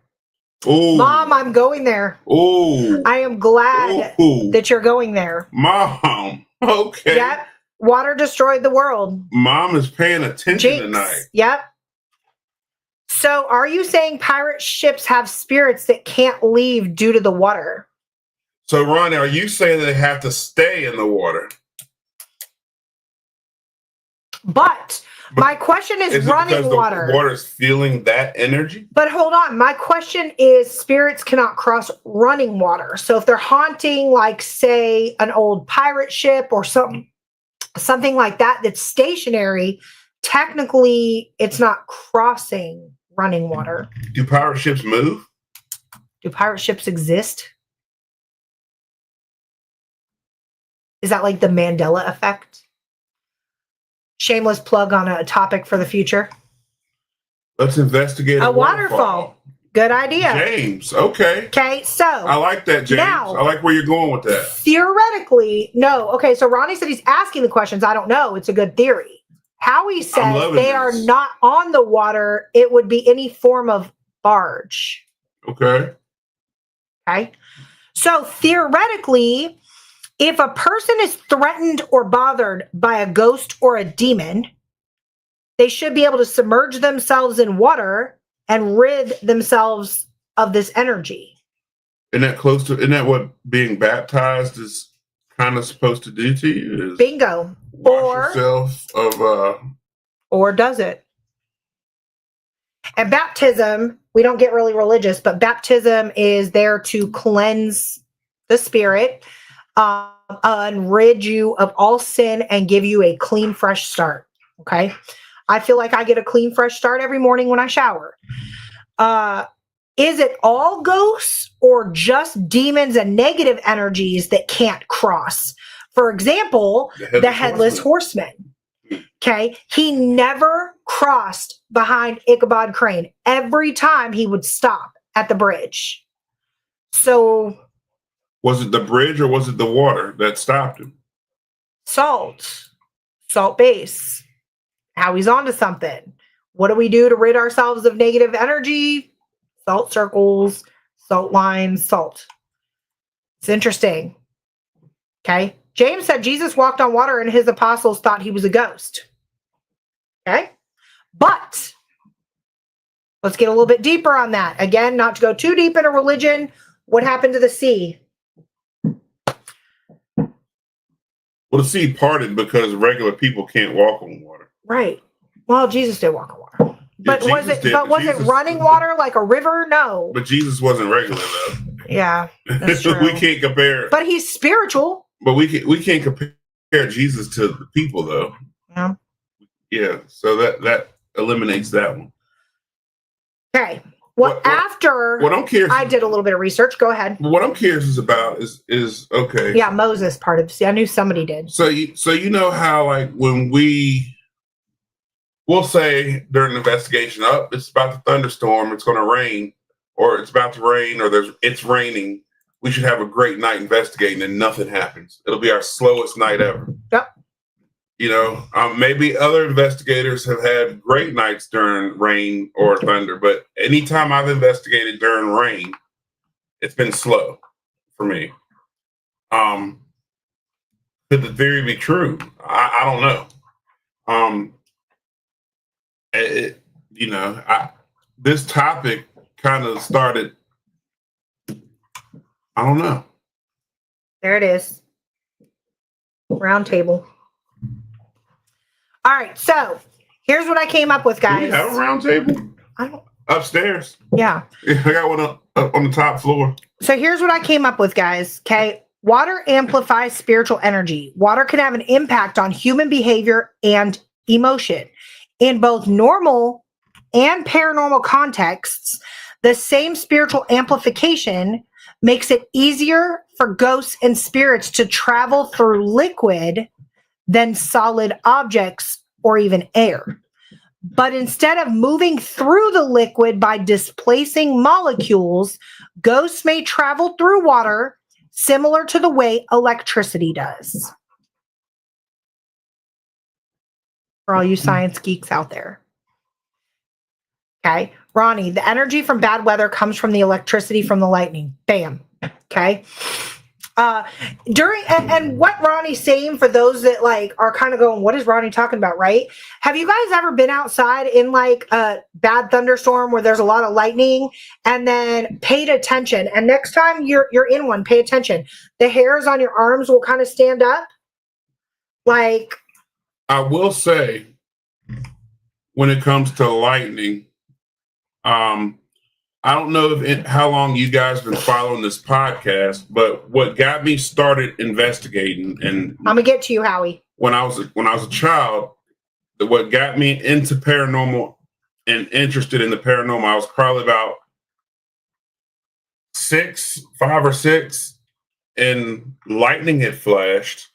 [SPEAKER 2] Ooh.
[SPEAKER 1] Mom, I'm going there.
[SPEAKER 2] Ooh.
[SPEAKER 1] I am glad that you're going there.
[SPEAKER 2] Mom. Okay.
[SPEAKER 1] Yep. Water destroyed the world.
[SPEAKER 2] Mom is paying attention
[SPEAKER 1] Jinx.
[SPEAKER 2] tonight.
[SPEAKER 1] Yep. So are you saying pirate ships have spirits that can't leave due to the water?
[SPEAKER 2] So, Ronnie, are you saying they have to stay in the water?
[SPEAKER 1] But my question is running water.
[SPEAKER 2] The water is feeling that energy?
[SPEAKER 1] But hold on. My question is spirits cannot cross running water. So if they're haunting, like, say, an old pirate ship or something like that that's stationary, technically it's not crossing running water.
[SPEAKER 2] Do pirate ships move?
[SPEAKER 1] Do pirate ships exist? Is that like the Mandela effect? Shameless plug on a topic for the future.
[SPEAKER 2] Let's investigate
[SPEAKER 1] a waterfall. Good idea.
[SPEAKER 2] James, okay.
[SPEAKER 1] Okay, so.
[SPEAKER 2] I like that, James.
[SPEAKER 1] Now,
[SPEAKER 2] I like where you're going with that.
[SPEAKER 1] Theoretically, no. Okay, so Ronnie said he's asking the questions. I don't know. It's a good theory. Howie says they are not on the water. It would be any form of barge.
[SPEAKER 2] Okay.
[SPEAKER 1] Okay. So theoretically, if a person is threatened or bothered by a ghost or a demon, they should be able to submerge themselves in water and rid themselves of this energy.
[SPEAKER 2] Isn't that what being baptized is kind of supposed to do to you? Is
[SPEAKER 1] bingo.
[SPEAKER 2] wash yourself of
[SPEAKER 1] or does it? And baptism, we don't get really religious, but baptism is there to cleanse the spirit, and rid you of all sin and give you a clean, fresh start. Okay. I feel like I get a clean, fresh start every morning when I shower. Is it all ghosts or just demons and negative energies that can't cross? For example, the headless horseman. Okay. He never crossed behind Ichabod Crane. Every time he would stop at the bridge. So.
[SPEAKER 2] Was it the bridge or was it the water that stopped him? Salt
[SPEAKER 1] base. Howie's onto something. What do we do to rid ourselves of negative energy? Salt circles, salt lines, salt. It's interesting. Okay. James said Jesus walked on water and his apostles thought he was a ghost. Okay. But let's get a little bit deeper on that. Again, not to go too deep into religion. What happened to the sea?
[SPEAKER 2] Well, the sea parted because regular people can't walk on water.
[SPEAKER 1] Right. Well, Jesus did walk on water. But
[SPEAKER 2] Yeah,
[SPEAKER 1] was it
[SPEAKER 2] Jesus did,
[SPEAKER 1] but
[SPEAKER 2] but
[SPEAKER 1] was it
[SPEAKER 2] Jesus-
[SPEAKER 1] running water like a river? No.
[SPEAKER 2] But Jesus wasn't regular though.
[SPEAKER 1] Yeah, that's true.
[SPEAKER 2] We can't compare.
[SPEAKER 1] But he's spiritual.
[SPEAKER 2] But we can't compare Jesus to the people though.
[SPEAKER 1] Yeah.
[SPEAKER 2] Yeah. So that eliminates that one.
[SPEAKER 1] Okay. Well, after
[SPEAKER 2] what I'm curious,
[SPEAKER 1] I did a little bit of research. Go ahead.
[SPEAKER 2] What I'm curious is about is okay.
[SPEAKER 1] Yeah, Moses part of. See, I knew somebody did.
[SPEAKER 2] So you know how like when we'll say during an investigation, it's about to thunderstorm, it's going to rain, or it's about to rain, or it's raining. We should have a great night investigating, and nothing happens. It'll be our slowest night ever.
[SPEAKER 1] Yep.
[SPEAKER 2] You know, maybe other investigators have had great nights during rain or thunder, but anytime I've investigated during rain, it's been slow for me. Could the theory be true? I don't know. This topic kind of started. I don't know.
[SPEAKER 1] There it is. Roundtable. All right, so here's what I came up with, guys.
[SPEAKER 2] Do we have a round table?
[SPEAKER 1] I don't.
[SPEAKER 2] Upstairs.
[SPEAKER 1] Yeah.
[SPEAKER 2] I got one up on the top floor.
[SPEAKER 1] So here's what I came up with, guys. Okay. Water amplifies spiritual energy. Water can have an impact on human behavior and emotion. In both normal and paranormal contexts, the same spiritual amplification makes it easier for ghosts and spirits to travel through liquid than solid objects or even air. But instead of moving through the liquid by displacing molecules, ghosts may travel through water similar to the way electricity does. For all you science geeks out there. Okay. Ronnie, the energy from bad weather comes from the electricity from the lightning. Bam. Okay. And what Ronnie's saying, for those that like are kind of going, what is Ronnie talking about, right? Have you guys ever been outside in like a bad thunderstorm where there's a lot of lightning and then paid attention? And next time you're in one, pay attention. The hairs on your arms will kind of stand up. Like,
[SPEAKER 2] I will say, when it comes to lightning, I don't know how long you guys been following this podcast, but what got me started investigating, and
[SPEAKER 1] I'm gonna get to you, Howie.
[SPEAKER 2] When I was a child, what got me into paranormal and interested in the paranormal, I was probably about 5 or 6, and lightning had flashed,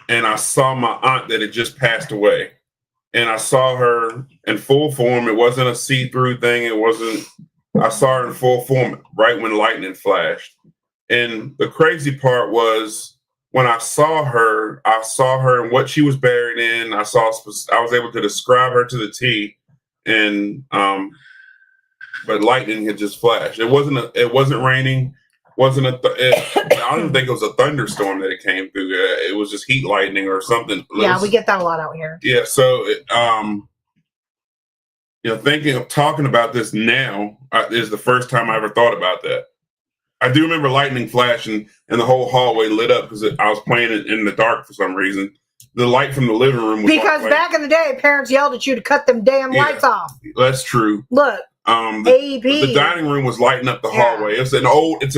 [SPEAKER 2] and I saw my aunt that had just passed away, and I saw her in full form. It wasn't a see-through thing. It wasn't. I saw her in full form right when lightning flashed. And the crazy part was when I saw her and what she was buried in. I was able to describe her to the T. And but lightning had just flashed. It wasn't raining. I don't even think it was a thunderstorm that it came through. It was just heat lightning or something.
[SPEAKER 1] Yeah, we get that a lot out here.
[SPEAKER 2] Yeah, so talking about this now is the first time I ever thought about that. I do remember lightning flashing and the whole hallway lit up because I was playing it in the dark for some reason. The light from the living room was
[SPEAKER 1] because back in the day, parents yelled at you to cut them damn lights off.
[SPEAKER 2] That's true.
[SPEAKER 1] Look,
[SPEAKER 2] the dining room was lighting up the hallway. It's an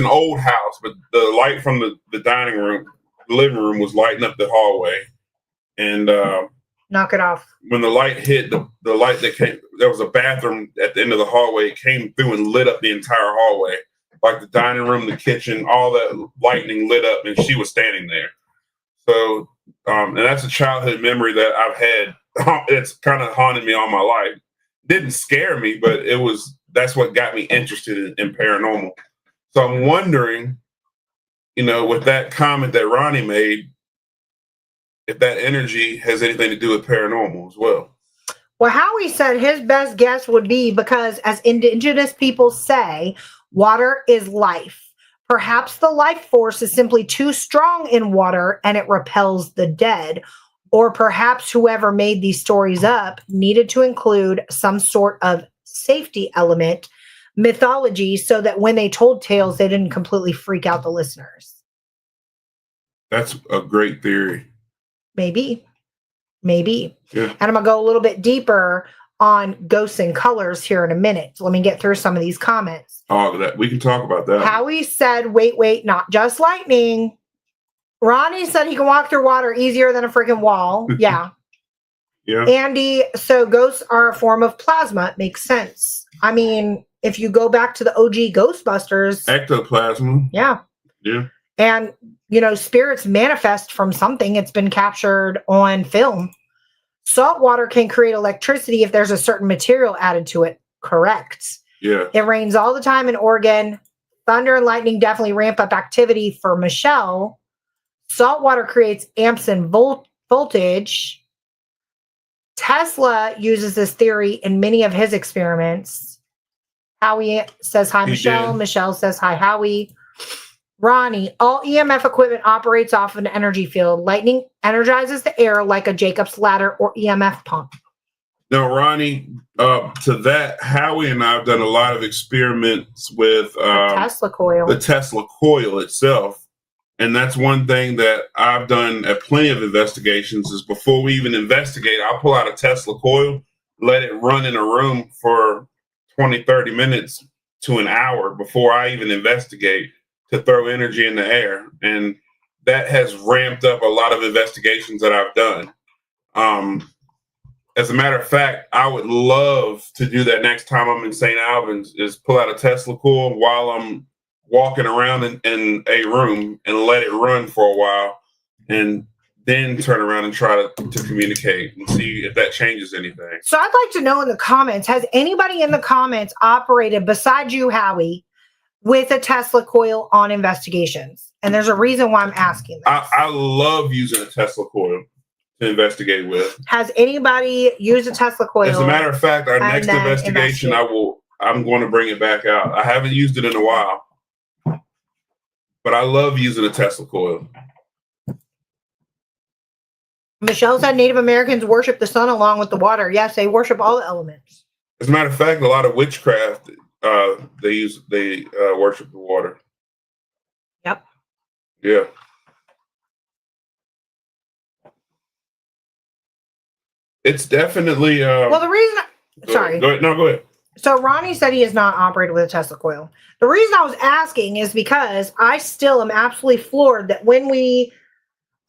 [SPEAKER 2] old house, but the light from the dining room, the living room was lighting up the hallway, and
[SPEAKER 1] knock it off.
[SPEAKER 2] When the light hit, the light that came, there was a bathroom at the end of the hallway. It came through and lit up the entire hallway, like the dining room, the kitchen, all that lightning lit up, and she was standing there. So, and that's a childhood memory that I've had. It's kind of haunted me all my life. Didn't scare me, but that's what got me interested in paranormal. So I'm wondering, with that comment that Ronnie made, if that energy has anything to do with paranormal as well.
[SPEAKER 1] Well, Howie said his best guess would be because, as indigenous people say, water is life. Perhaps the life force is simply too strong in water and it repels the dead. or perhaps whoever made these stories up needed to include some sort of safety element, mythology, so that when they told tales, they didn't completely freak out the listeners.
[SPEAKER 2] That's a great theory.
[SPEAKER 1] Maybe.
[SPEAKER 2] Yeah.
[SPEAKER 1] And I'm going to go a little bit deeper on ghosts and colors here in a minute. So let me get through some of these comments.
[SPEAKER 2] Oh, that we can talk about that.
[SPEAKER 1] Howie said, wait, not just lightning. Ronnie said he can walk through water easier than a freaking wall. Yeah.
[SPEAKER 2] Yeah.
[SPEAKER 1] Andy, so ghosts are a form of plasma. It makes sense. I mean, if you go back to the OG Ghostbusters.
[SPEAKER 2] Ectoplasm.
[SPEAKER 1] Yeah.
[SPEAKER 2] Yeah.
[SPEAKER 1] And, spirits manifest from something. It's been captured on film. Salt water can create electricity if there's a certain material added to it. Correct.
[SPEAKER 2] Yeah.
[SPEAKER 1] It rains all the time in Oregon. Thunder and lightning definitely ramp up activity for Michelle. Salt water creates amps and voltage. Tesla uses this theory in many of his experiments. Howie says hi, Michelle. Michelle says hi, Howie. Ronnie, all EMF equipment operates off an energy field. Lightning energizes the air like a Jacob's ladder or EMF pump.
[SPEAKER 2] Now, Ronnie, to that, Howie and I have done a lot of experiments with
[SPEAKER 1] the Tesla coil.
[SPEAKER 2] The Tesla coil itself. And that's one thing that I've done at plenty of investigations is before we even investigate, I'll pull out a Tesla coil, let it run in a room for 20, 30 minutes to an hour before I even investigate to throw energy in the air. And that has ramped up a lot of investigations that I've done. As a matter of fact, I would love to do that next time I'm in St. Albans, is pull out a Tesla coil while I'm walking around in a room and let it run for a while and then turn around and try to communicate and see if that changes anything.
[SPEAKER 1] So I'd like to know in the comments, has anybody in the comments operated, besides you, Howie, with a Tesla coil on investigations? And there's a reason why I'm asking this.
[SPEAKER 2] I love using a Tesla coil to investigate with.
[SPEAKER 1] Has anybody used a Tesla coil?
[SPEAKER 2] As a matter of fact, our next investigation, I'm going to bring it back out. I haven't used it in a while, but I love using a Tesla coil.
[SPEAKER 1] Michelle said Native Americans worship the sun along with the water. Yes, they worship all the elements.
[SPEAKER 2] As a matter of fact, a lot of witchcraft, they worship the water.
[SPEAKER 1] Yep.
[SPEAKER 2] Yeah. It's definitely.
[SPEAKER 1] Well, the reason. Sorry.
[SPEAKER 2] Go ahead. No, go ahead.
[SPEAKER 1] So Ronnie said he has not operated with a Tesla coil. The reason I was asking is because I still am absolutely floored that when we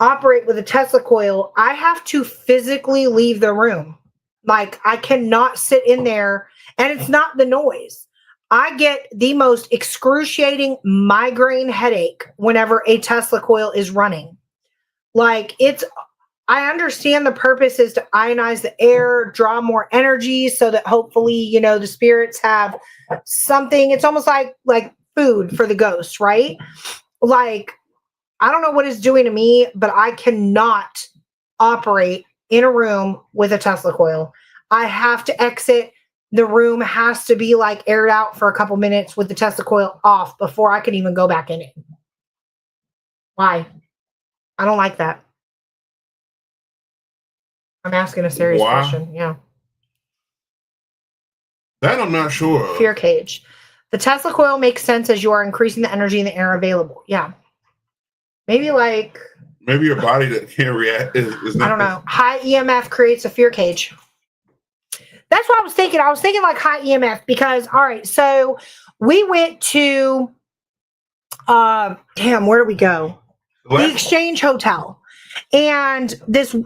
[SPEAKER 1] operate with a Tesla coil, I have to physically leave the room. Like, I cannot sit in there, and it's not the noise. I get the most excruciating migraine headache whenever a Tesla coil is running. Like, I understand the purpose is to ionize the air, draw more energy so that hopefully, the spirits have something. It's almost like food for the ghosts, right? Like, I don't know what it's doing to me, but I cannot operate in a room with a Tesla coil. I have to exit. The room has to be aired out for a couple minutes with the Tesla coil off before I can even go back in it. Why? I don't like that. I'm asking a serious question. Yeah.
[SPEAKER 2] That I'm not sure of.
[SPEAKER 1] Fear cage. The Tesla coil makes sense as you are increasing the energy in the air available. Yeah. Maybe
[SPEAKER 2] your body that can't react is not.
[SPEAKER 1] I don't know. High EMF creates a fear cage. That's what I was thinking. I was thinking high EMF because, all right, so we went to, where did we go? The Exchange Hotel. And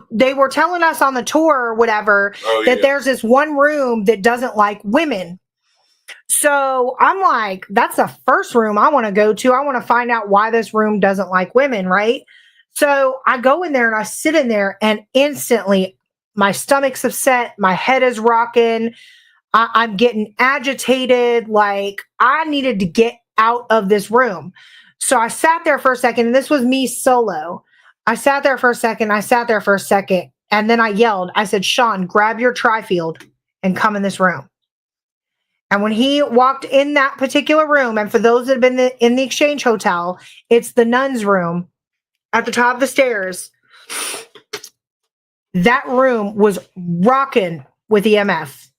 [SPEAKER 1] they were telling us on the tour or whatever that there's this one room that doesn't like women. So I'm like, that's the first room I want to go to. I want to find out why this room doesn't like women, right? So I go in there and I sit in there and instantly my stomach's upset. My head is rocking. I'm getting agitated. Like, I needed to get out of this room. So I sat there for a second, and this was me solo. I sat there for a second. And then I yelled. I said, Sean, grab your tri-field and come in this room. And when he walked in that particular room, and for those that have been in the Exchange Hotel, it's the nun's room at the top of the stairs. that room was rocking with EMF.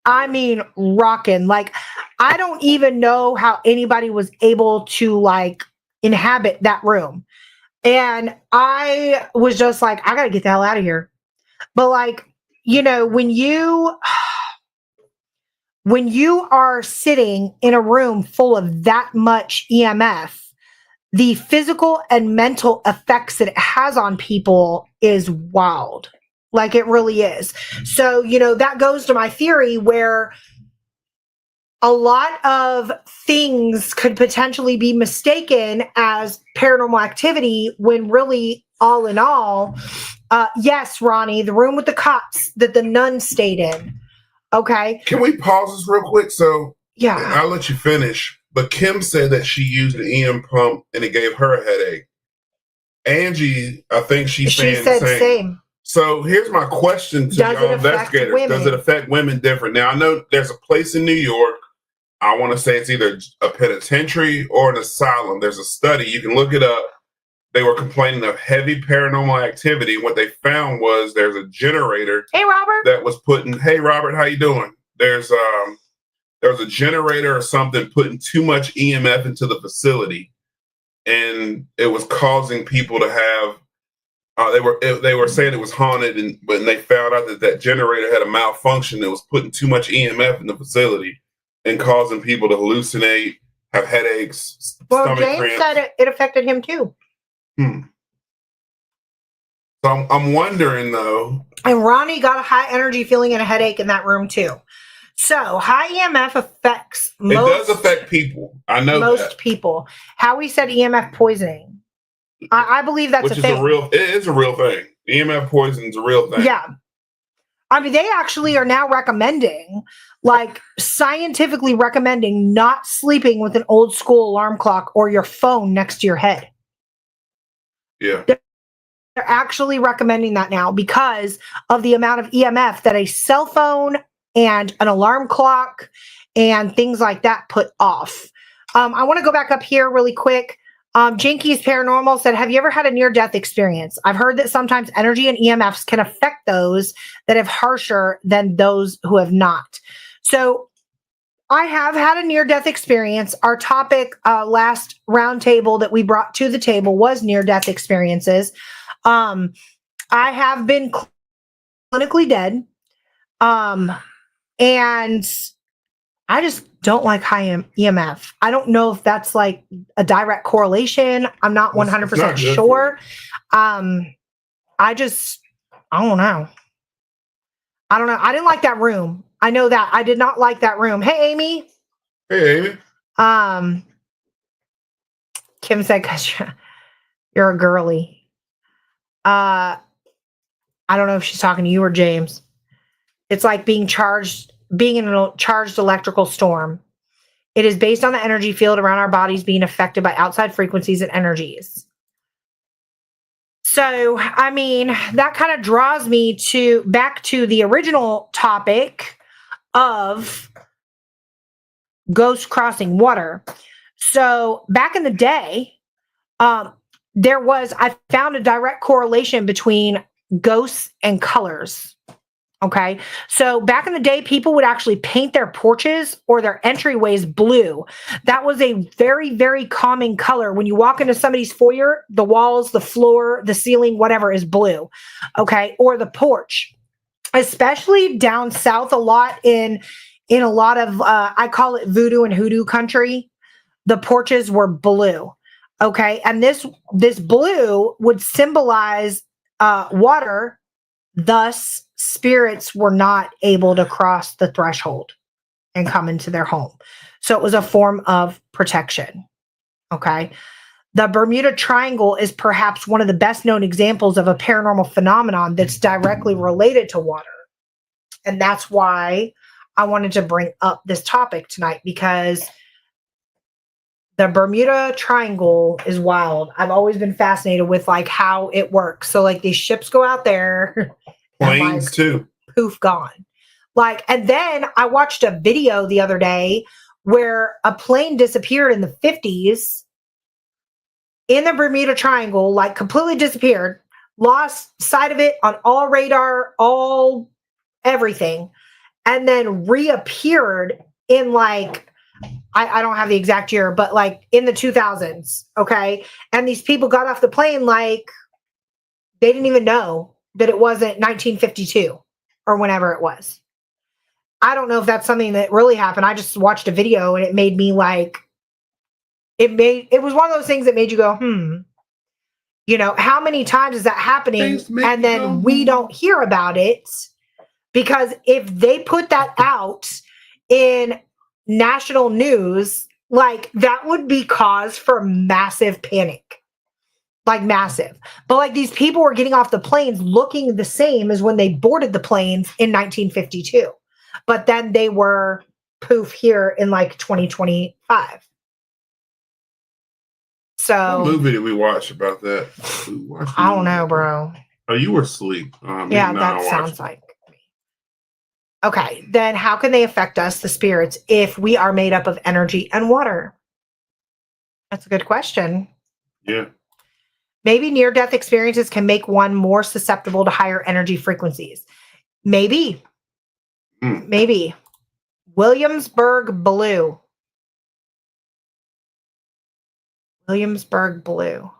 [SPEAKER 1] I mean, rocking. Like, I don't even know how anybody was able to like inhabit that room. And I was just like, I got to get the hell out of here. But like, you know, when you are sitting in a room full of that much EMF, the physical and mental effects that it has on people is wild. Like, it really is. So, you know, that goes to my theory where a lot of things could potentially be mistaken as paranormal activity when really, all in all, yes, Ronnie, the room with the cots that the nun stayed in. Okay.
[SPEAKER 2] Can we pause this real quick? So,
[SPEAKER 1] Yeah.
[SPEAKER 2] I'll let you finish. But Kim said that she used an EM pump and it gave her a headache. Angie, I think she said same. So here's my question to y'all investigators. Does it affect women different? Now, I know there's a place in New York. I want to say it's either a penitentiary or an asylum. There's a study. You can look it up. They were complaining of heavy paranormal activity. What they found was there's a generator.
[SPEAKER 1] Hey, Robert.
[SPEAKER 2] That was putting, hey, Robert, how you doing? There was a generator or something putting too much EMF into the facility. And it was causing people to have, they were saying it was haunted, and when they found out that generator had a malfunction, it was putting too much EMF in the facility and causing people to hallucinate, have headaches,
[SPEAKER 1] well,
[SPEAKER 2] stomach
[SPEAKER 1] James
[SPEAKER 2] cramps.
[SPEAKER 1] said it affected him too.
[SPEAKER 2] So I'm wondering though.
[SPEAKER 1] And Ronnie got a high energy feeling and a headache in that room too. So high EMF affects
[SPEAKER 2] It does affect people. I know
[SPEAKER 1] most
[SPEAKER 2] that.
[SPEAKER 1] people. Howie said EMF poisoning. I believe that's
[SPEAKER 2] Which
[SPEAKER 1] a thing.
[SPEAKER 2] It is a real thing. EMF poisoning is a real thing.
[SPEAKER 1] Yeah. I mean, they actually are now recommending, like scientifically recommending not sleeping with an old school alarm clock or your phone next to your head.
[SPEAKER 2] Yeah.
[SPEAKER 1] They're actually recommending that now because of the amount of EMF that a cell phone and an alarm clock and things like that put off. I want to go back up here really quick. Jinkies Paranormal said, have you ever had a near-death experience? I've heard that sometimes energy and EMFs can affect those that have harsher than those who have not. So I have had a near-death experience. Our topic last roundtable that we brought to the table was near-death experiences. I have been clinically dead. And I just don't like high EMF. I don't know if that's like a direct correlation. I'm not 100% sure. I don't know. I didn't like that room. I know that. I did not like that room. Hey, Amy.
[SPEAKER 2] Hey, Amy.
[SPEAKER 1] Kim said, because you're a girly. I don't know if she's talking to you or James. It's like being in a charged electrical storm. It is based on the energy field around our bodies being affected by outside frequencies and energies. So, I mean, that kind of draws me back to the original topic of ghosts crossing water. So, back in the day, I found a direct correlation between ghosts and colors. Okay. So back in the day, people would actually paint their porches or their entryways blue. That was a very, very common color. When you walk into somebody's foyer, the walls, the floor, the ceiling, whatever is blue. Okay. Or the porch, especially down south a lot in a lot of, I call it voodoo and hoodoo country. The porches were blue. Okay. And this blue would symbolize water. Thus, spirits were not able to cross the threshold and come into their home. So it was a form of protection. Okay. The Bermuda Triangle is perhaps one of the best known examples of a paranormal phenomenon that's directly related to water. And that's why I wanted to bring up this topic tonight, because the Bermuda Triangle is wild. I've always been fascinated with like how it works. So like these ships go out there.
[SPEAKER 2] Planes
[SPEAKER 1] like,
[SPEAKER 2] too.
[SPEAKER 1] Poof, gone. Like, and then I watched a video the other day where a plane disappeared in the 50s in the Bermuda Triangle, like completely disappeared. lost sight of it on all radar, all everything, and then reappeared in like, I don't have the exact year, but like in the 2000s. Okay. And these people got off the plane like they didn't even know that it wasn't 1952 or whenever it was. I don't know if that's something that really happened. I just watched a video and it made me like, it was one of those things that made you go, you know, how many times is that happening? And then we don't hear about it, because if they put that out in national news, like that would be cause for massive panic, like massive. But like these people were getting off the planes looking the same as when they boarded the planes in 1952. But then they were poof here in like 2025. So
[SPEAKER 2] What movie did we watch about that?
[SPEAKER 1] I don't know, bro.
[SPEAKER 2] Oh, you were asleep.
[SPEAKER 1] Yeah, that sounds like me. Okay, then how can they affect us, the spirits, if we are made up of energy and water? That's a good question.
[SPEAKER 2] Yeah.
[SPEAKER 1] Maybe near-death experiences can make one more susceptible to higher energy frequencies. Maybe. Maybe. Williamsburg Blue. Williamsburg Blue.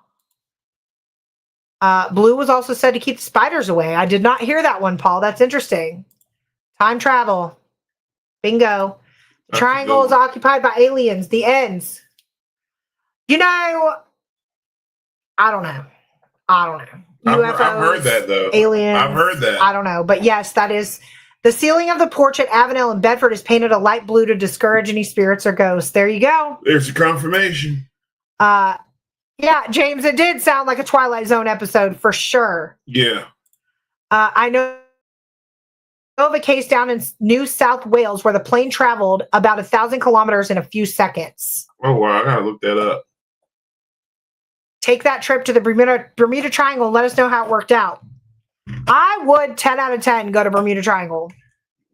[SPEAKER 1] Blue was also said to keep the spiders away. I did not hear that one, Paul. That's interesting. Time travel. Bingo. The triangle is occupied by aliens. The ends. You know, I don't know. UFOs,
[SPEAKER 2] I've heard that, though.
[SPEAKER 1] Aliens.
[SPEAKER 2] I've heard that.
[SPEAKER 1] I don't know. But yes, that is... The ceiling of the porch at Avenel in Bedford is painted a light blue to discourage any spirits or ghosts. There you go.
[SPEAKER 2] There's your confirmation.
[SPEAKER 1] Yeah, James, it did sound like a Twilight Zone episode for sure.
[SPEAKER 2] Yeah.
[SPEAKER 1] I know of a case down in New South Wales where the plane traveled about 1,000 kilometers in a few seconds.
[SPEAKER 2] Oh, wow. I got to look that up.
[SPEAKER 1] Take that trip to the Bermuda Triangle and let us know how it worked out. I would 10 out of 10 go to Bermuda Triangle.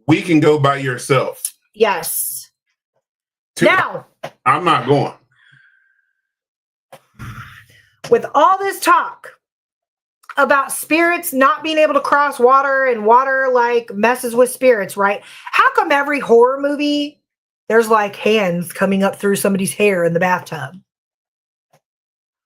[SPEAKER 2] We can go by yourself.
[SPEAKER 1] Yes. Now,
[SPEAKER 2] I'm not going.
[SPEAKER 1] With all this talk about spirits not being able to cross water and water like messes with spirits, right? How come every horror movie there's like hands coming up through somebody's hair in the bathtub?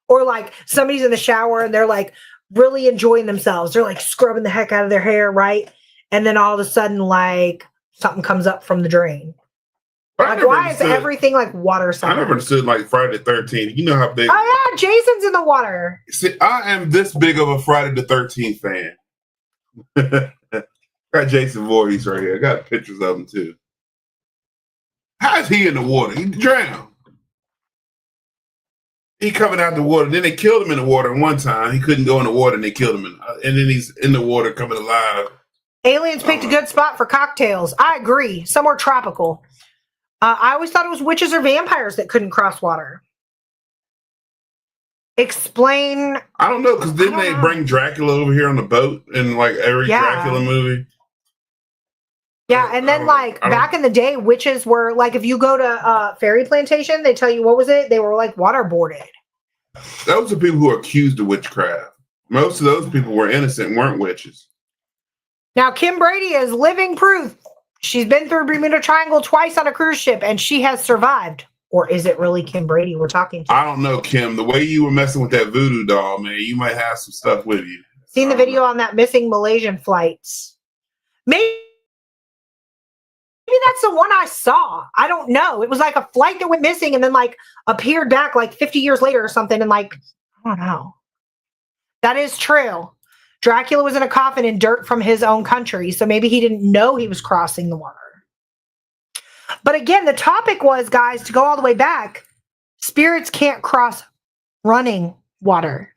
[SPEAKER 1] Or like somebody's in the shower and they're like really enjoying themselves. They're like scrubbing the heck out of their hair, right? And then all of a sudden, like something comes up from the drain. Like, why is everything like water sign?
[SPEAKER 2] I never understood like Friday the 13th. You know how big.
[SPEAKER 1] Oh yeah, Jason's in the water.
[SPEAKER 2] See, I am this big of a Friday the 13th fan. Got Jason Voorhees right here. I got pictures of him too. How is he in the water? He drowned. He coming out the water. Then they killed him in the water one time. He couldn't go in the water, and they killed him. And then he's in the water coming alive.
[SPEAKER 1] Aliens picked a good spot for cocktails. I agree. Somewhere tropical. I always thought it was witches or vampires that couldn't cross water. Explain.
[SPEAKER 2] I don't know, because didn't they bring Dracula over here on the boat in like every Dracula movie?
[SPEAKER 1] Yeah, and then like back in the day, witches were like, if you go to Fairy Plantation, they tell you, what was it? They were like waterboarded.
[SPEAKER 2] Those are people who are accused of witchcraft. Most of those people were innocent and weren't witches.
[SPEAKER 1] Now, Kim Brady is living proof. She's been through Bermuda Triangle twice on a cruise ship, and she has survived. Or is it really Kim Brady we're talking to?
[SPEAKER 2] I don't know, Kim. The way you were messing with that voodoo doll, man, you might have some stuff with you.
[SPEAKER 1] Seen the video on that missing Malaysian flights. Maybe that's the one I saw. I don't know. It was like a flight that went missing and then like appeared back like 50 years later or something. And like, I don't know. That is true. Dracula was in a coffin in dirt from his own country. So maybe he didn't know he was crossing the water. But again, the topic was, guys, to go all the way back, spirits can't cross running water.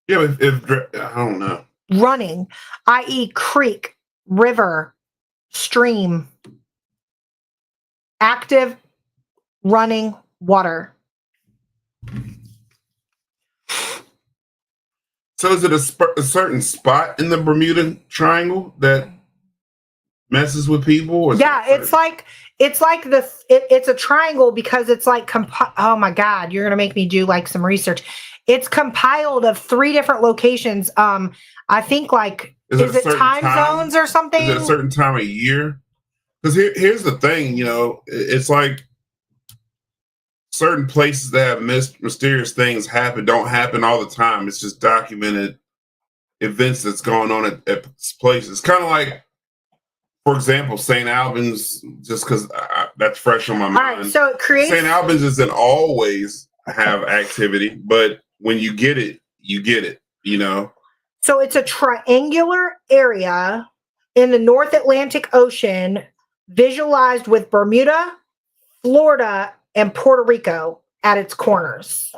[SPEAKER 2] Yeah, but I don't know.
[SPEAKER 1] Running, i.e. creek, river, stream. Active running water.
[SPEAKER 2] So is it a certain spot in the Bermuda Triangle that messes with people? Or
[SPEAKER 1] yeah, it's like it's a triangle because it's like oh my God, you're gonna make me do like some research. It's compiled of 3 different locations. I think like is it time zones or something?
[SPEAKER 2] Is it a certain time of year? Because here's the thing, it's like certain places that have mysterious things don't happen all the time. It's just documented events that's going on at places. Kind of like, for example, St. Albans, just because that's fresh on my mind.
[SPEAKER 1] All right, so it creates...
[SPEAKER 2] St. Albans doesn't always have activity, but when you get it, you get it,
[SPEAKER 1] So it's a triangular area in the North Atlantic Ocean, visualized with Bermuda, Florida, and Puerto Rico at its corners.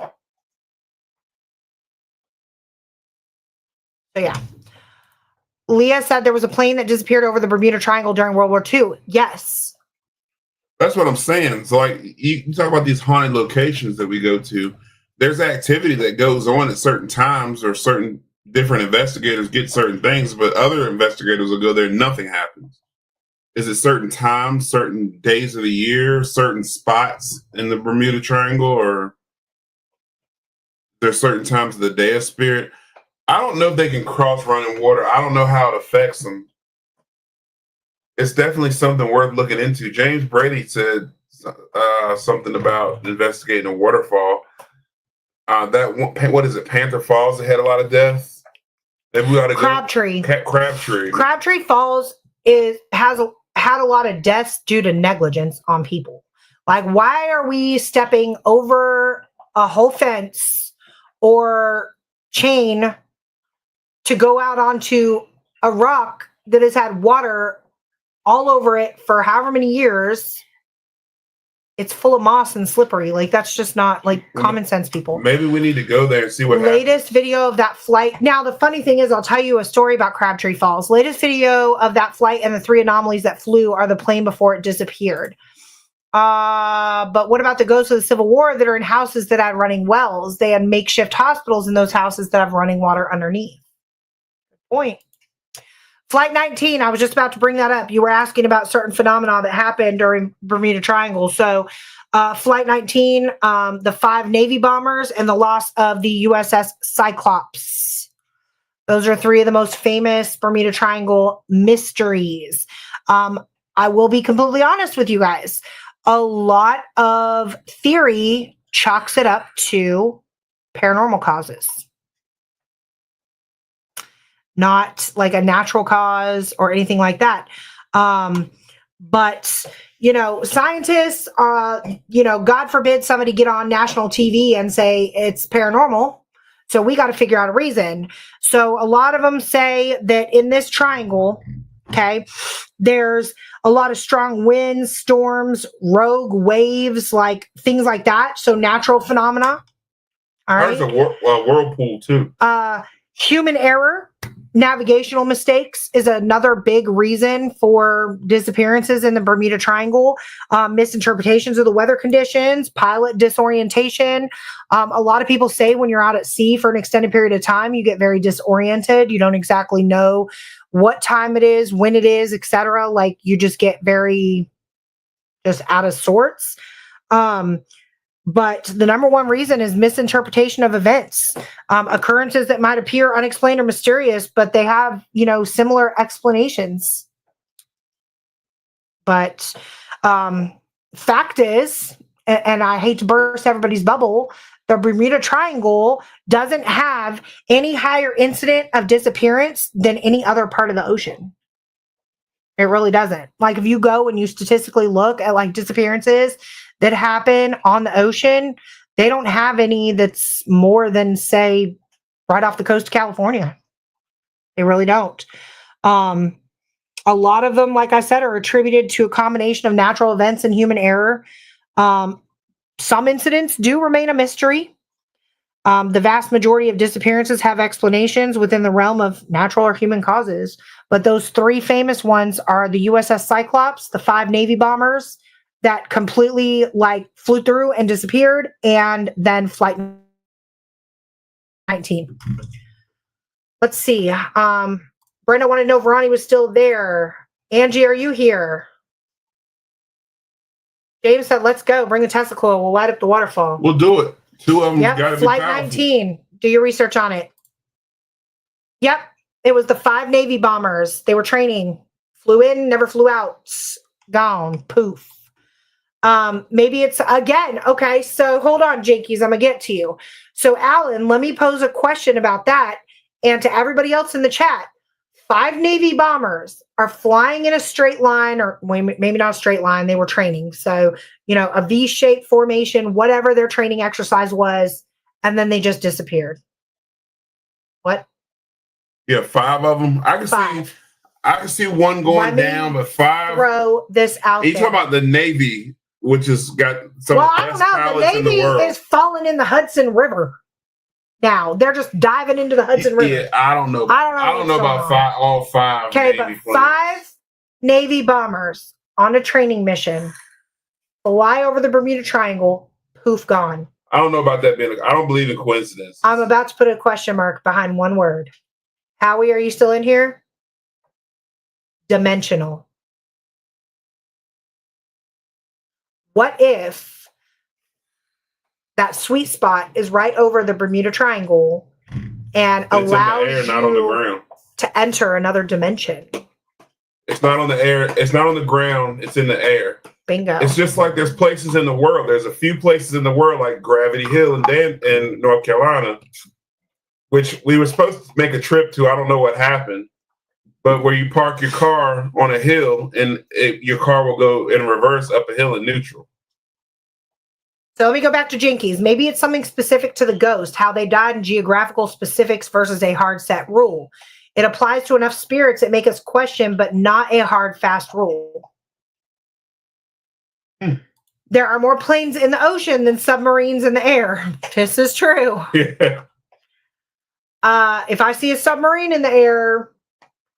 [SPEAKER 1] So yeah. Leah said there was a plane that disappeared over the Bermuda Triangle during World War II. Yes.
[SPEAKER 2] That's what I'm saying. So like you talk about these haunted locations that we go to, there's activity that goes on at certain times, or certain different investigators get certain things, but other investigators will go there and nothing happens. Is it certain times, certain days of the year, certain spots in the Bermuda Triangle, or there's certain times of the day of spirit? I don't know if they can cross running water. I don't know how it affects them. It's definitely something worth looking into. James Brady said something about investigating a waterfall. What is it? Panther Falls that had a lot of deaths. Maybe we ought to
[SPEAKER 1] Crabtree.
[SPEAKER 2] Crabtree.
[SPEAKER 1] Crabtree Falls had a lot of deaths due to negligence on people. Like, why are we stepping over a whole fence or chain to go out onto a rock that has had water all over it for however many years? It's full of moss and slippery. Like, that's just not like common sense, people.
[SPEAKER 2] Maybe we need to go there and see what
[SPEAKER 1] latest
[SPEAKER 2] happens.
[SPEAKER 1] Video of that flight. Now, the funny thing is, I'll tell you a story about Crabtree Falls. Latest video of that flight and the 3 anomalies that flew are the plane before it disappeared. But what about the ghosts of the Civil War that are in houses that had running wells? They had makeshift hospitals in those houses that have running water underneath. Good point. Flight 19, I was just about to bring that up. You were asking about certain phenomena that happened during Bermuda Triangle. So Flight 19, the 5 Navy bombers, and the loss of the USS Cyclops. Those are 3 of the most famous Bermuda Triangle mysteries. I will be completely honest with you guys. A lot of theory chalks it up to paranormal causes. Not like a natural cause or anything like that. But, scientists, God forbid somebody get on national TV and say it's paranormal. So we got to figure out a reason. So a lot of them say that in this triangle, okay, there's a lot of strong winds, storms, rogue waves, like things like that. So natural phenomena. All right.
[SPEAKER 2] There's a whirlpool too.
[SPEAKER 1] Human error. Navigational mistakes is another big reason for disappearances in the Bermuda Triangle. Misinterpretations of the weather conditions, pilot disorientation. A lot of people say when you're out at sea for an extended period of time, you get very disoriented. You don't exactly know what time it is, when it is, etc. Like, you just get very just out of sorts. But the number one reason is misinterpretation of events, occurrences that might appear unexplained or mysterious, but they have, similar explanations. But fact is, and I hate to burst everybody's bubble, the Bermuda Triangle doesn't have any higher incident of disappearance than any other part of the ocean. It really doesn't. Like, if you go and you statistically look at like disappearances that happen on the ocean, they don't have any that's more than, say, right off the coast of California. They really don't. A lot of them, like I said, are attributed to a combination of natural events and human error. Some incidents do remain a mystery. The vast majority of disappearances have explanations within the realm of natural or human causes. But those 3 famous ones are the USS Cyclops, the 5 Navy bombers that completely flew through and disappeared, and then Flight 19. Let's see. Brenda wanted to know if Ronnie was still there. Angie, are you here? James said, let's go. Bring the Tesla coil. We'll light up the waterfall.
[SPEAKER 2] We'll do it. 2 of them
[SPEAKER 1] Yep,
[SPEAKER 2] got to be
[SPEAKER 1] Flight
[SPEAKER 2] powerful.
[SPEAKER 1] 19. Do your research on it. Yep, it was the 5 Navy bombers. They were training. Flew in, never flew out. Gone. Poof. Maybe it's again. Okay, so hold on, Jinkies. I'm gonna get to you. So, Alan, let me pose a question about that, and to everybody else in the chat. 5 Navy bombers are flying in a straight line, or maybe not a straight line. They were training, so a V-shaped formation, whatever their training exercise was, and then they just disappeared. What?
[SPEAKER 2] Yeah, 5 of them. I can see one going down, but 5.
[SPEAKER 1] Throw this out.
[SPEAKER 2] You talking about the Navy, which has got some
[SPEAKER 1] Well,
[SPEAKER 2] of the
[SPEAKER 1] I don't
[SPEAKER 2] best
[SPEAKER 1] know. The
[SPEAKER 2] pilots in the
[SPEAKER 1] Navy
[SPEAKER 2] world.
[SPEAKER 1] is falling in the Hudson River now. They're just diving into the Hudson River.
[SPEAKER 2] Yeah, I don't know. I don't know about all 5.
[SPEAKER 1] Okay, but 5 Navy bombers on a training mission fly over the Bermuda Triangle. Poof, gone.
[SPEAKER 2] I don't know about that being. I don't believe in coincidence.
[SPEAKER 1] I'm about to put a question mark behind one word. Howie, are you still in here? Dimensional. What if that sweet spot is right over the Bermuda Triangle and allows
[SPEAKER 2] you not on the ground
[SPEAKER 1] to enter another dimension?
[SPEAKER 2] It's not on the air. It's not on the ground. It's in the air.
[SPEAKER 1] Bingo.
[SPEAKER 2] It's just like there's places in the world. There's a few places in the world like Gravity Hill in North Carolina, which we were supposed to make a trip to. I don't know what happened. But where you park your car on a hill and your car will go in reverse up a hill in neutral.
[SPEAKER 1] So let me go back to Jinkies. Maybe it's something specific to the ghost, how they died in geographical specifics versus a hard set rule. It applies to enough spirits that make us question, but not a hard, fast rule. There are more planes in the ocean than submarines in the air. This is true.
[SPEAKER 2] Yeah.
[SPEAKER 1] If I see a submarine in the air,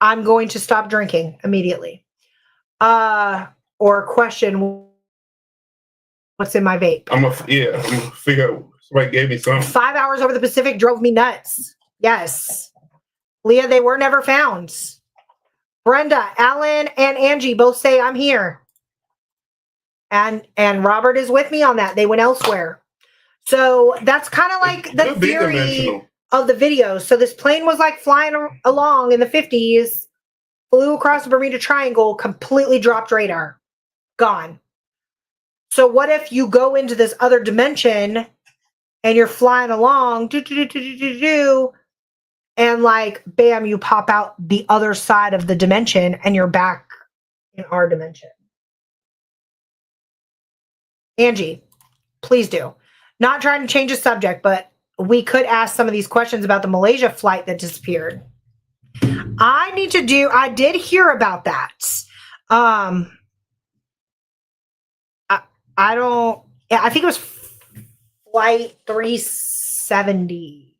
[SPEAKER 1] I'm going to stop drinking immediately. Or question what's in my vape.
[SPEAKER 2] I'm gonna figure out. Somebody gave me something.
[SPEAKER 1] 5 hours over the Pacific drove me nuts. Yes. Leah, they were never found. Brenda, Alan, and Angie both say I'm here. And Robert is with me on that. They went elsewhere. So that's kind of like the theory of the video. So this plane was like flying along in the 50s, flew across the Bermuda Triangle, completely dropped radar, gone. So what if you go into this other dimension and you're flying along, and like, bam, you pop out the other side of the dimension and you're back in our dimension. Angie, please do. Not trying to change the subject, but we could ask some of these questions about the Malaysia flight that disappeared. I did hear about that. I think it was Flight 370.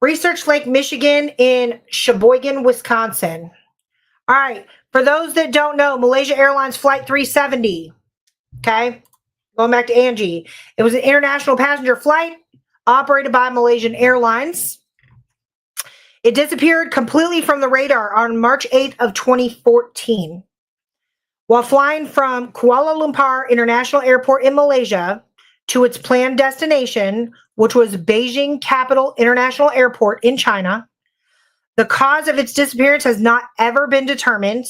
[SPEAKER 1] Research Lake, Michigan in Sheboygan, Wisconsin. All right. For those that don't know, Malaysia Airlines Flight 370. Okay. Going back to Angie. It was an international passenger flight operated by Malaysian Airlines. It disappeared completely from the radar on March 8th of 2014. While flying from Kuala Lumpur International Airport in Malaysia to its planned destination, which was Beijing Capital International Airport in China, the cause of its disappearance has not ever been determined.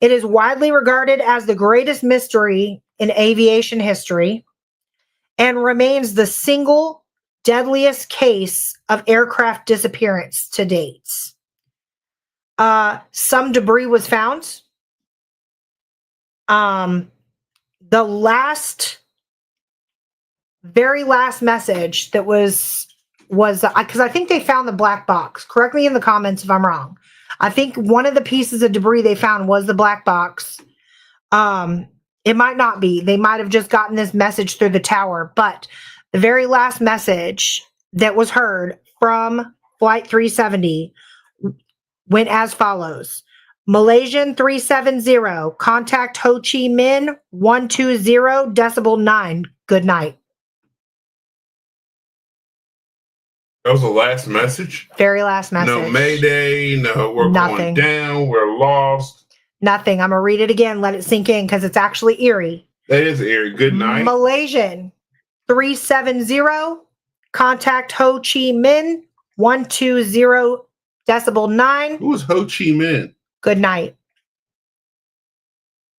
[SPEAKER 1] It is widely regarded as the greatest mystery in aviation history and remains the single deadliest case of aircraft disappearance to date. Some debris was found. The very last message that was because I think they found the black box. Correct me in the comments if I'm wrong. I think one of the pieces of debris they found was the black box. It might not be. They might have just gotten this message through the tower. But the very last message that was heard from Flight 370 went as follows. Malaysian 370, contact Ho Chi Minh 120.9. Good night.
[SPEAKER 2] That was the last message?
[SPEAKER 1] Very last message.
[SPEAKER 2] No Mayday, no we're going down, we're lost.
[SPEAKER 1] Nothing. I'm going to read it again, let it sink in because it's actually eerie.
[SPEAKER 2] That is eerie. Good night.
[SPEAKER 1] Malaysian 370. Contact Ho Chi Minh 120.9.
[SPEAKER 2] Who was Ho Chi Minh?
[SPEAKER 1] Good night.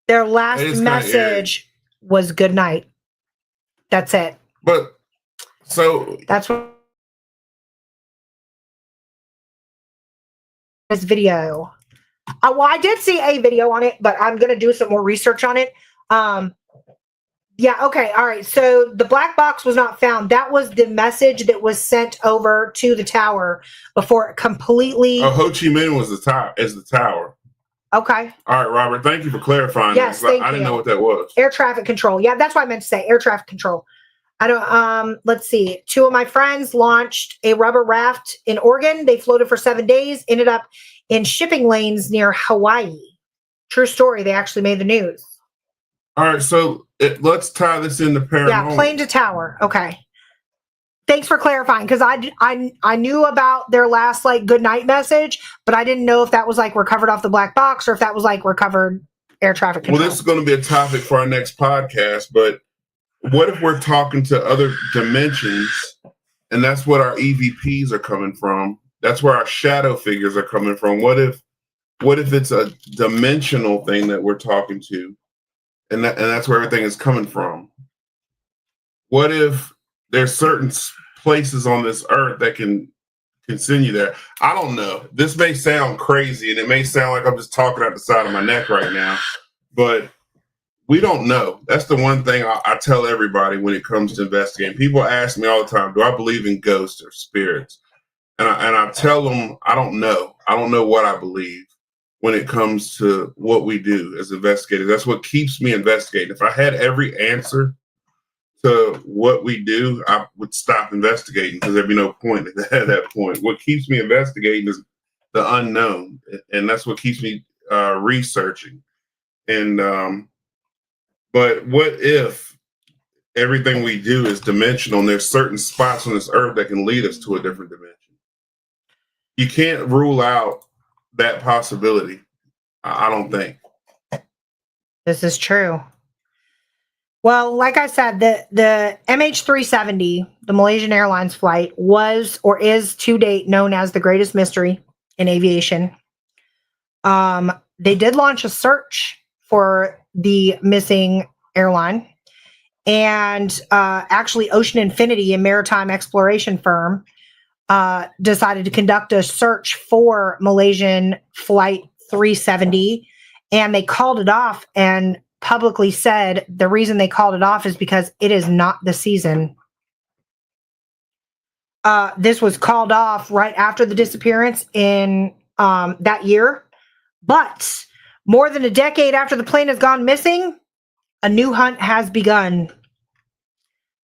[SPEAKER 1] Their last
[SPEAKER 2] is kinda
[SPEAKER 1] message was good night. That's it.
[SPEAKER 2] But so
[SPEAKER 1] That's what this video. Well, I did see a video on it, but I'm going to do some more research on it. Yeah, okay, all right. So the black box was not found. That was the message that was sent over to the tower before it completely.
[SPEAKER 2] Ho Chi Minh was the tower.
[SPEAKER 1] Okay.
[SPEAKER 2] All right, Robert. Thank you for clarifying.
[SPEAKER 1] Yes,
[SPEAKER 2] that.
[SPEAKER 1] thank
[SPEAKER 2] I didn't
[SPEAKER 1] you.
[SPEAKER 2] know what that was.
[SPEAKER 1] Air traffic control. Yeah, that's what I meant to say. Air traffic control. I don't. Let's see. 2 of my friends launched a rubber raft in Oregon. They floated for 7 days. Ended up in shipping lanes near Hawaii. True story. They actually made the news.
[SPEAKER 2] All right, so let's tie this into paranormal.
[SPEAKER 1] Yeah, plane to tower. Okay. Thanks for clarifying, because I knew about their last like good night message, but I didn't know if that was like recovered off the black box or if that was like recovered air traffic control.
[SPEAKER 2] Well, this is going to be a topic for our next podcast, but what if we're talking to other dimensions, and that's what our EVPs are coming from? That's where our shadow figures are coming from. What if it's a dimensional thing that we're talking to? And that's where everything is coming from. What if there's certain places on this earth that can send you there? I don't know. This may sound crazy, and it may sound like I'm just talking out the side of my neck right now, but we don't know. That's the one thing I tell everybody when it comes to investigating. People ask me all the time, do I believe in ghosts or spirits? And I tell them, I don't know. I don't know what I believe when it comes to what we do as investigators. That's what keeps me investigating. If I had every answer to what we do, I would stop investigating because there'd be no point at that point. What keeps me investigating is the unknown, and that's what keeps me researching. And but what if everything we do is dimensional, and there's certain spots on this earth that can lead us to a different dimension? You can't rule out that possibility. I don't think.
[SPEAKER 1] This is true. Well, like I said, the MH370, the Malaysian Airlines flight, was or is to date known as the greatest mystery in aviation. They did launch a search for the missing airline, and actually Ocean Infinity, a maritime exploration firm, decided to conduct a search for Malaysian Flight 370, and they called it off and publicly said the reason they called it off is because it is not the season. This was called off right after the disappearance in that year, but more than a decade after the plane has gone missing, a new hunt has begun.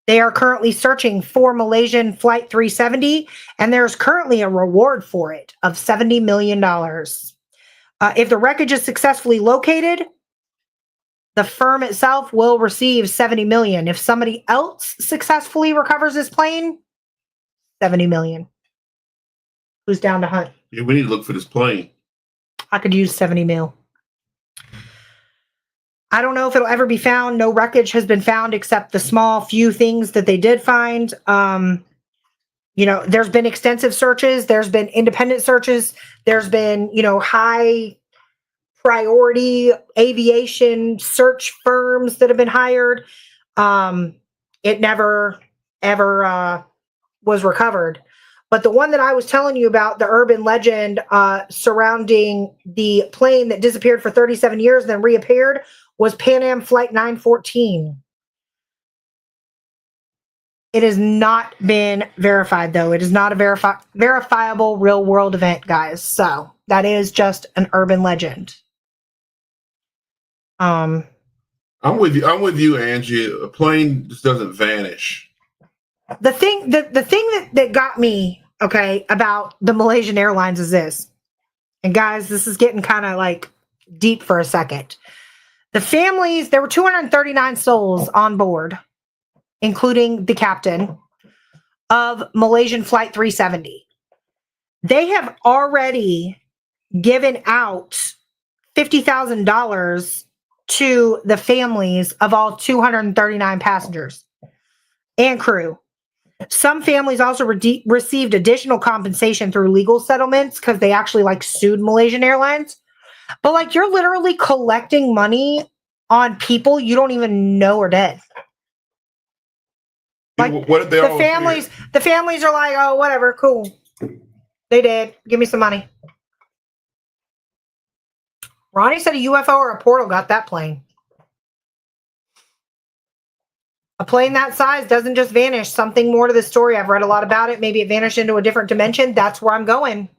[SPEAKER 1] They are currently searching for Malaysian Flight 370, and there's currently a reward for it of $70 million. If the wreckage is successfully located, the firm itself will receive $70 million. If somebody else successfully recovers this plane, $70 million. Who's down to hunt?
[SPEAKER 2] Yeah, we need to look for this plane.
[SPEAKER 1] I could use 70 mil. I don't know if it'll ever be found. No wreckage has been found except the small few things that they did find. There's been extensive searches. There's been independent searches. There's been, high priority aviation search firms that have been hired. It never, ever was recovered. But the one that I was telling you about, the urban legend surrounding the plane that disappeared for 37 years and then reappeared, was Pan Am Flight 914. It has not been verified, though. It is not a verifiable real-world event, guys. So that is just an urban legend.
[SPEAKER 2] I'm with you, Angie. A plane just doesn't vanish.
[SPEAKER 1] The thing that got me, okay, about the Malaysian Airlines is this. And guys, this is getting kind of like deep for a second. The families, there were 239 souls on board, including the captain of Malaysian Flight 370. They have already given out $50,000 to the families of all 239 passengers. and crew. Some families also received additional compensation through legal settlements because they actually like sued Malaysian Airlines. But like you're literally collecting money on people you don't even know are dead. Like
[SPEAKER 2] what did they all
[SPEAKER 1] the families are like, oh, whatever, cool. They did. Give me some money. Ronnie said a UFO or a portal got that plane. A plane that size doesn't just vanish. Something more to the story. I've read a lot about it. Maybe it vanished into a different dimension. That's where I'm going.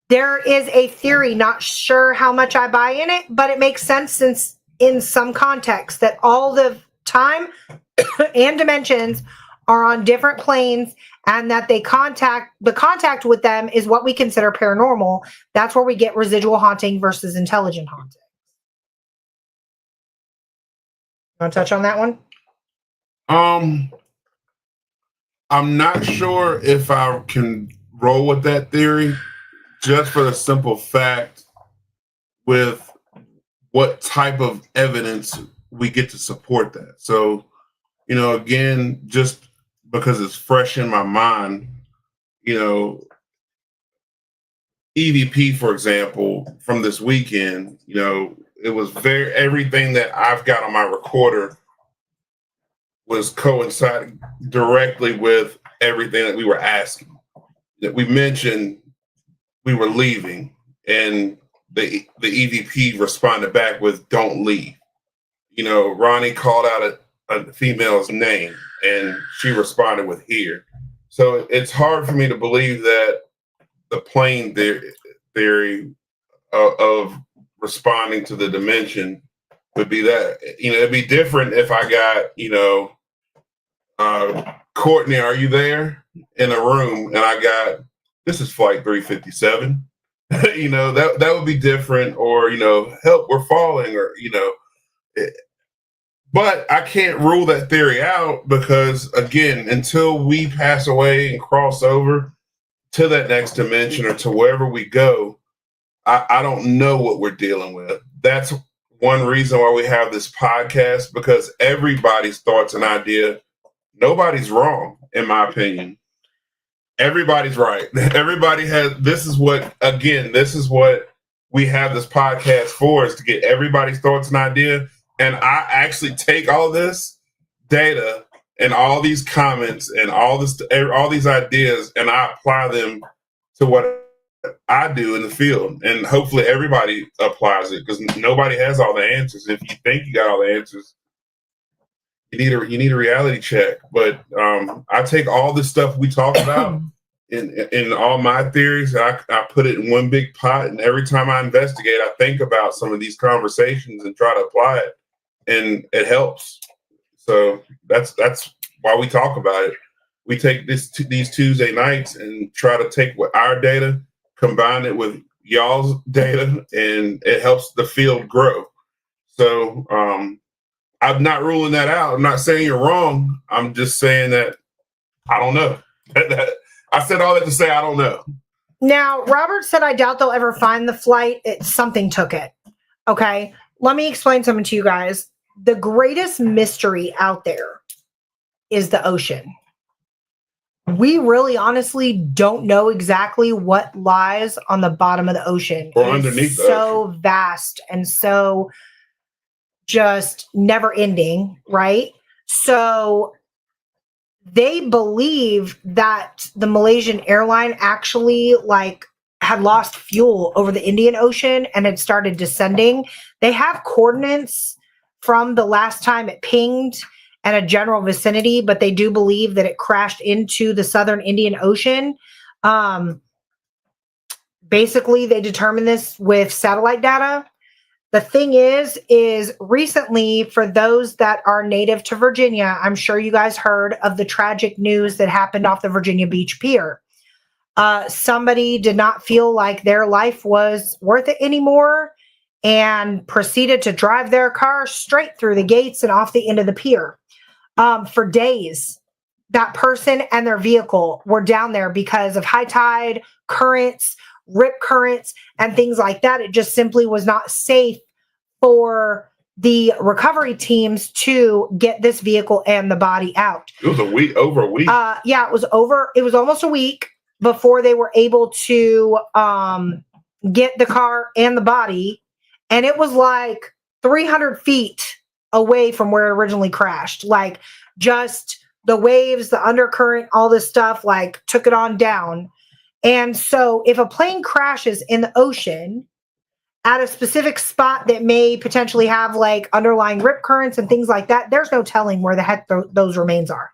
[SPEAKER 1] There is a theory, not sure how much I buy in it, but it makes sense since in some context that all the time and dimensions are on different planes and that the contact with them is what we consider paranormal. That's where we get residual haunting versus intelligent haunting. Want to touch on that one?
[SPEAKER 2] I'm not sure if I can roll with that theory, just for the simple fact with what type of evidence we get to support that. So, again, just because it's fresh in my mind, EVP, for example, from this weekend, it was everything that I've got on my recorder was coinciding directly with everything that we were asking. That we mentioned we were leaving, and the EVP responded back with "Don't leave." Ronnie called out a female's name, and she responded with "Here." So it's hard for me to believe that the plane theory of responding to the dimension would be that. It'd be different if I got, Courtney, are you there in a room? And I got, this is flight 357. That would be different. Or, help, we're falling, or, but I can't rule that theory out because, again, until we pass away and cross over to that next dimension or to wherever we go, I don't know what we're dealing with. That's one reason why we have this podcast, because everybody's thoughts and idea, nobody's wrong, in my opinion. Everybody's right. Everybody has, this is what we have this podcast for, is to get everybody's thoughts and idea. And I actually take all this data and all these comments and all these ideas, and I apply them to what I do in the field, and hopefully everybody applies it, because nobody has all the answers. If you think you got all the answers, you need a reality check. But I take all the stuff we talk about in all my theories, and I put it in one big pot. And every time I investigate, I think about some of these conversations and try to apply it, and it helps. So that's why we talk about it. We take these Tuesday nights and try to take our data, combine it with y'all's data, and it helps the field grow. So I'm not ruling that out. I'm not saying you're wrong. I'm just saying that I don't know. I said all that to say I don't know.
[SPEAKER 1] Now, Robert said, I doubt they'll ever find the flight. Something took it. Okay. Let me explain something to you guys. The greatest mystery out there is the ocean. We really honestly don't know exactly what lies on the bottom of the ocean.
[SPEAKER 2] Or underneath the ocean.
[SPEAKER 1] So vast and so just never ending, right? So they believe that the Malaysian airline actually had lost fuel over the Indian Ocean and had started descending. They have coordinates from the last time it pinged and a general vicinity, but they do believe that it crashed into the southern Indian Ocean. Basically, they determined this with satellite data. The thing is recently, for those that are native to Virginia, I'm sure you guys heard of the tragic news that happened off the Virginia Beach Pier. Somebody did not feel like their life was worth it anymore and proceeded to drive their car straight through the gates and off the end of the pier. For days, that person and their vehicle were down there because of high tide, currents, rip currents, and things like that. It just simply was not safe for the recovery teams to get this vehicle and the body out.
[SPEAKER 2] It was over a week.
[SPEAKER 1] Yeah, it was almost a week before they were able to get the car and the body. And it was like 300 feet away from where it originally crashed. Like, just the waves, the undercurrent, all this stuff, like, took it on down. And so if a plane crashes in the ocean at a specific spot that may potentially have like underlying rip currents and things like that, there's no telling where the heck those remains are.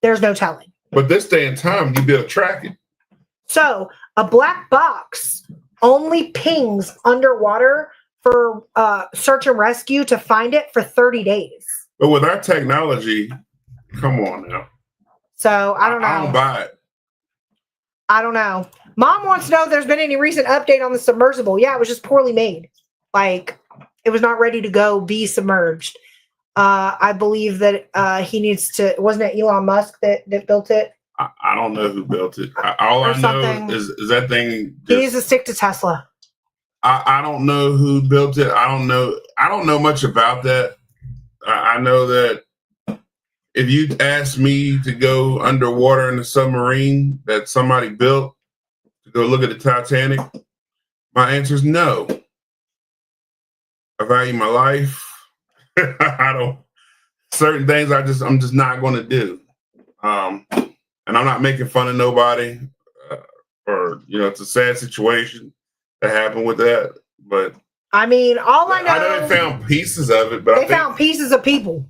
[SPEAKER 1] There's no telling.
[SPEAKER 2] But this day and time, you'd be able to track it.
[SPEAKER 1] So a black box only pings underwater for search and rescue to find it for 30 days.
[SPEAKER 2] But with our technology, come on now.
[SPEAKER 1] So I don't know.
[SPEAKER 2] I don't buy it.
[SPEAKER 1] I don't know. Mom wants to know if there's been any recent update on the submersible. Yeah, it was just poorly made. Like, it was not ready to go be submerged. I believe that he needs to. Wasn't it Elon Musk that built it?
[SPEAKER 2] I don't know who built it. All I know is that thing.
[SPEAKER 1] He needs to stick to Tesla.
[SPEAKER 2] I don't know who built it. I don't know much about that. I know that if you asked me to go underwater in a submarine that somebody built to go look at the Titanic, my answer is no. I value my life. I don't. Certain things I'm just not going to do. And I'm not making fun of nobody. Or it's a sad situation that happened with that. But
[SPEAKER 1] I mean, all I know.
[SPEAKER 2] I know they found pieces of it, but
[SPEAKER 1] they found pieces of people.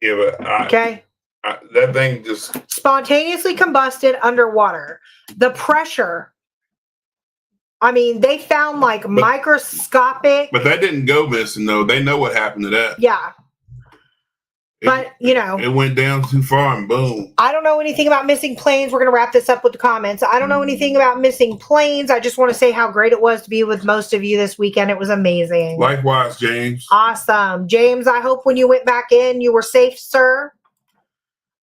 [SPEAKER 2] Yeah, but that thing just
[SPEAKER 1] spontaneously combusted underwater. The pressure. I mean, they found like microscopic.
[SPEAKER 2] But that didn't go missing, though. They know what happened to that.
[SPEAKER 1] Yeah. But,
[SPEAKER 2] it went down too far and boom.
[SPEAKER 1] I don't know anything about missing planes. We're going to wrap this up with the comments. I don't know anything about missing planes. I just want to say how great it was to be with most of you this weekend. It was amazing.
[SPEAKER 2] Likewise, James.
[SPEAKER 1] Awesome. James, I hope when you went back in, you were safe, sir.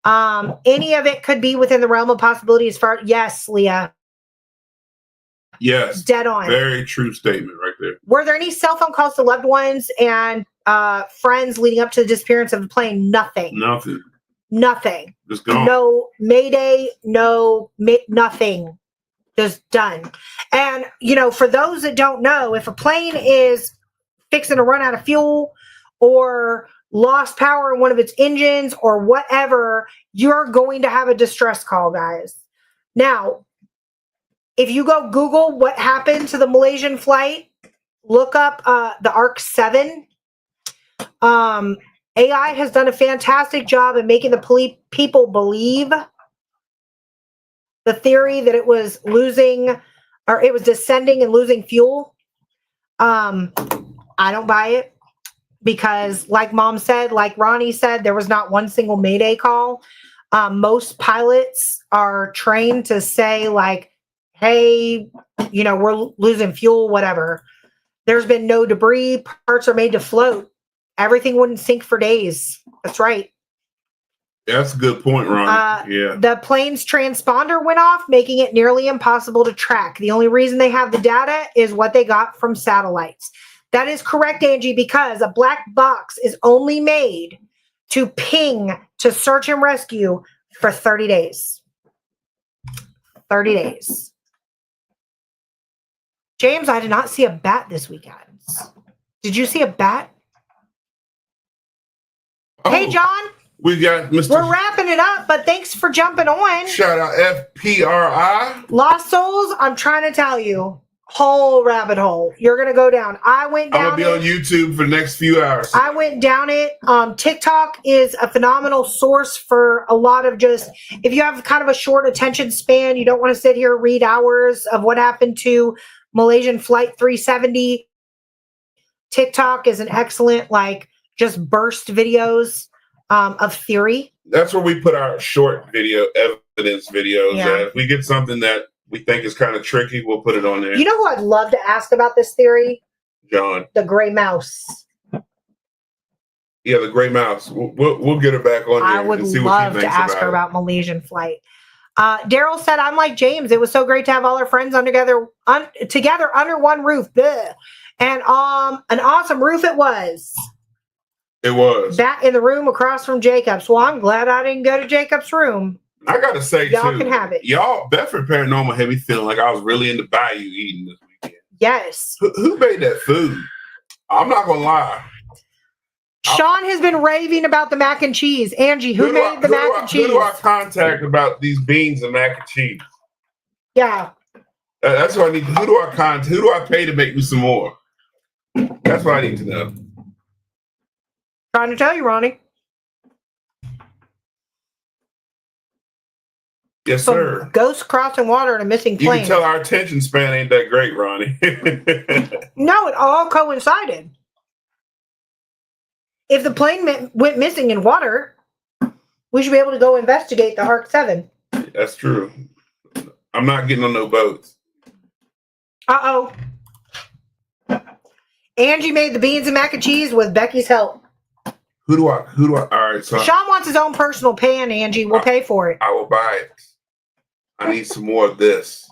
[SPEAKER 1] Any of it could be within the realm of possibility as far. Yes, Leah.
[SPEAKER 2] Yes.
[SPEAKER 1] Dead on.
[SPEAKER 2] Very true statement right there.
[SPEAKER 1] Were there any cell phone calls to loved ones and friends leading up to the disappearance of the plane? Nothing. Nothing.
[SPEAKER 2] Just gone.
[SPEAKER 1] No mayday, nothing. Just done. And, for those that don't know, if a plane is fixing to run out of fuel or lost power in one of its engines or whatever, you're going to have a distress call, guys. Now, if you go Google what happened to the Malaysian flight, look up the ARC 7. AI has done a fantastic job in making the people believe the theory that it was descending and losing fuel. I don't buy it because, like Mom said, like Ronnie said, there was not one single Mayday call. Most pilots are trained to say, like, hey, we're losing fuel, whatever. There's been no debris. Parts are made to float. Everything wouldn't sink for days. That's right.
[SPEAKER 2] That's a good point, Ron. Yeah.
[SPEAKER 1] The plane's transponder went off, making it nearly impossible to track. The only reason they have the data is what they got from satellites. That is correct, Angie, because a black box is only made to ping to search and rescue for 30 days. 30 days. James, I did not see a bat this weekend. Did you see a bat?
[SPEAKER 2] Oh,
[SPEAKER 1] hey, John.
[SPEAKER 2] We got Mr.
[SPEAKER 1] We're wrapping it up, but thanks for jumping on.
[SPEAKER 2] Shout out FPRI.
[SPEAKER 1] Lost Souls, I'm trying to tell you. Whole rabbit hole. You're going to go down. I went down.
[SPEAKER 2] I'm going to be on YouTube for the next few hours.
[SPEAKER 1] I went down it. TikTok is a phenomenal source for a lot of just, if you have kind of a short attention span, you don't want to sit here and read hours of what happened to Malaysian Flight 370. TikTok is an excellent, just burst videos of theory.
[SPEAKER 2] That's where we put our short video, evidence videos.
[SPEAKER 1] Yeah.
[SPEAKER 2] If we get something that we think is kind of tricky, we'll put it on there.
[SPEAKER 1] You know who I'd love to ask about this theory?
[SPEAKER 2] John.
[SPEAKER 1] The gray mouse.
[SPEAKER 2] Yeah, the gray mouse. We'll get her back on here.
[SPEAKER 1] I would
[SPEAKER 2] and see
[SPEAKER 1] love
[SPEAKER 2] what she
[SPEAKER 1] to
[SPEAKER 2] thinks
[SPEAKER 1] ask her
[SPEAKER 2] it.
[SPEAKER 1] about Malaysian Flight. Daryl said, I'm like James. It was so great to have all our friends together under one roof. Bleh. And an awesome roof it was.
[SPEAKER 2] It was.
[SPEAKER 1] That in the room across from Jacob's. Well, I'm glad I didn't go to Jacob's room.
[SPEAKER 2] I gotta say,
[SPEAKER 1] y'all
[SPEAKER 2] too,
[SPEAKER 1] can have it.
[SPEAKER 2] Y'all, Bedford Paranormal had me feeling like I was really in the bayou eating this weekend.
[SPEAKER 1] Yes.
[SPEAKER 2] Who made that food? I'm not gonna lie.
[SPEAKER 1] Sean has been raving about the mac and cheese. Angie, who made the mac and cheese?
[SPEAKER 2] Who do I contact about these beans and mac and cheese?
[SPEAKER 1] Yeah.
[SPEAKER 2] That's what I need. Who do I contact? Who do I pay to make me some more? That's what I need to know.
[SPEAKER 1] Trying to tell you, Ronnie.
[SPEAKER 2] Yes, sir.
[SPEAKER 1] Ghost crossing water and a missing plane.
[SPEAKER 2] You can tell our attention span ain't that great, Ronnie.
[SPEAKER 1] No, it all coincided. If the plane went missing in water, we should be able to go investigate the Arc 7.
[SPEAKER 2] That's true. I'm not getting on no boats.
[SPEAKER 1] Uh-oh. Angie made the beans and mac and cheese with Becky's help.
[SPEAKER 2] Who do I, all right, so
[SPEAKER 1] Sean wants his own personal pan, Angie. We'll pay for it.
[SPEAKER 2] I will buy it. I need some more of this.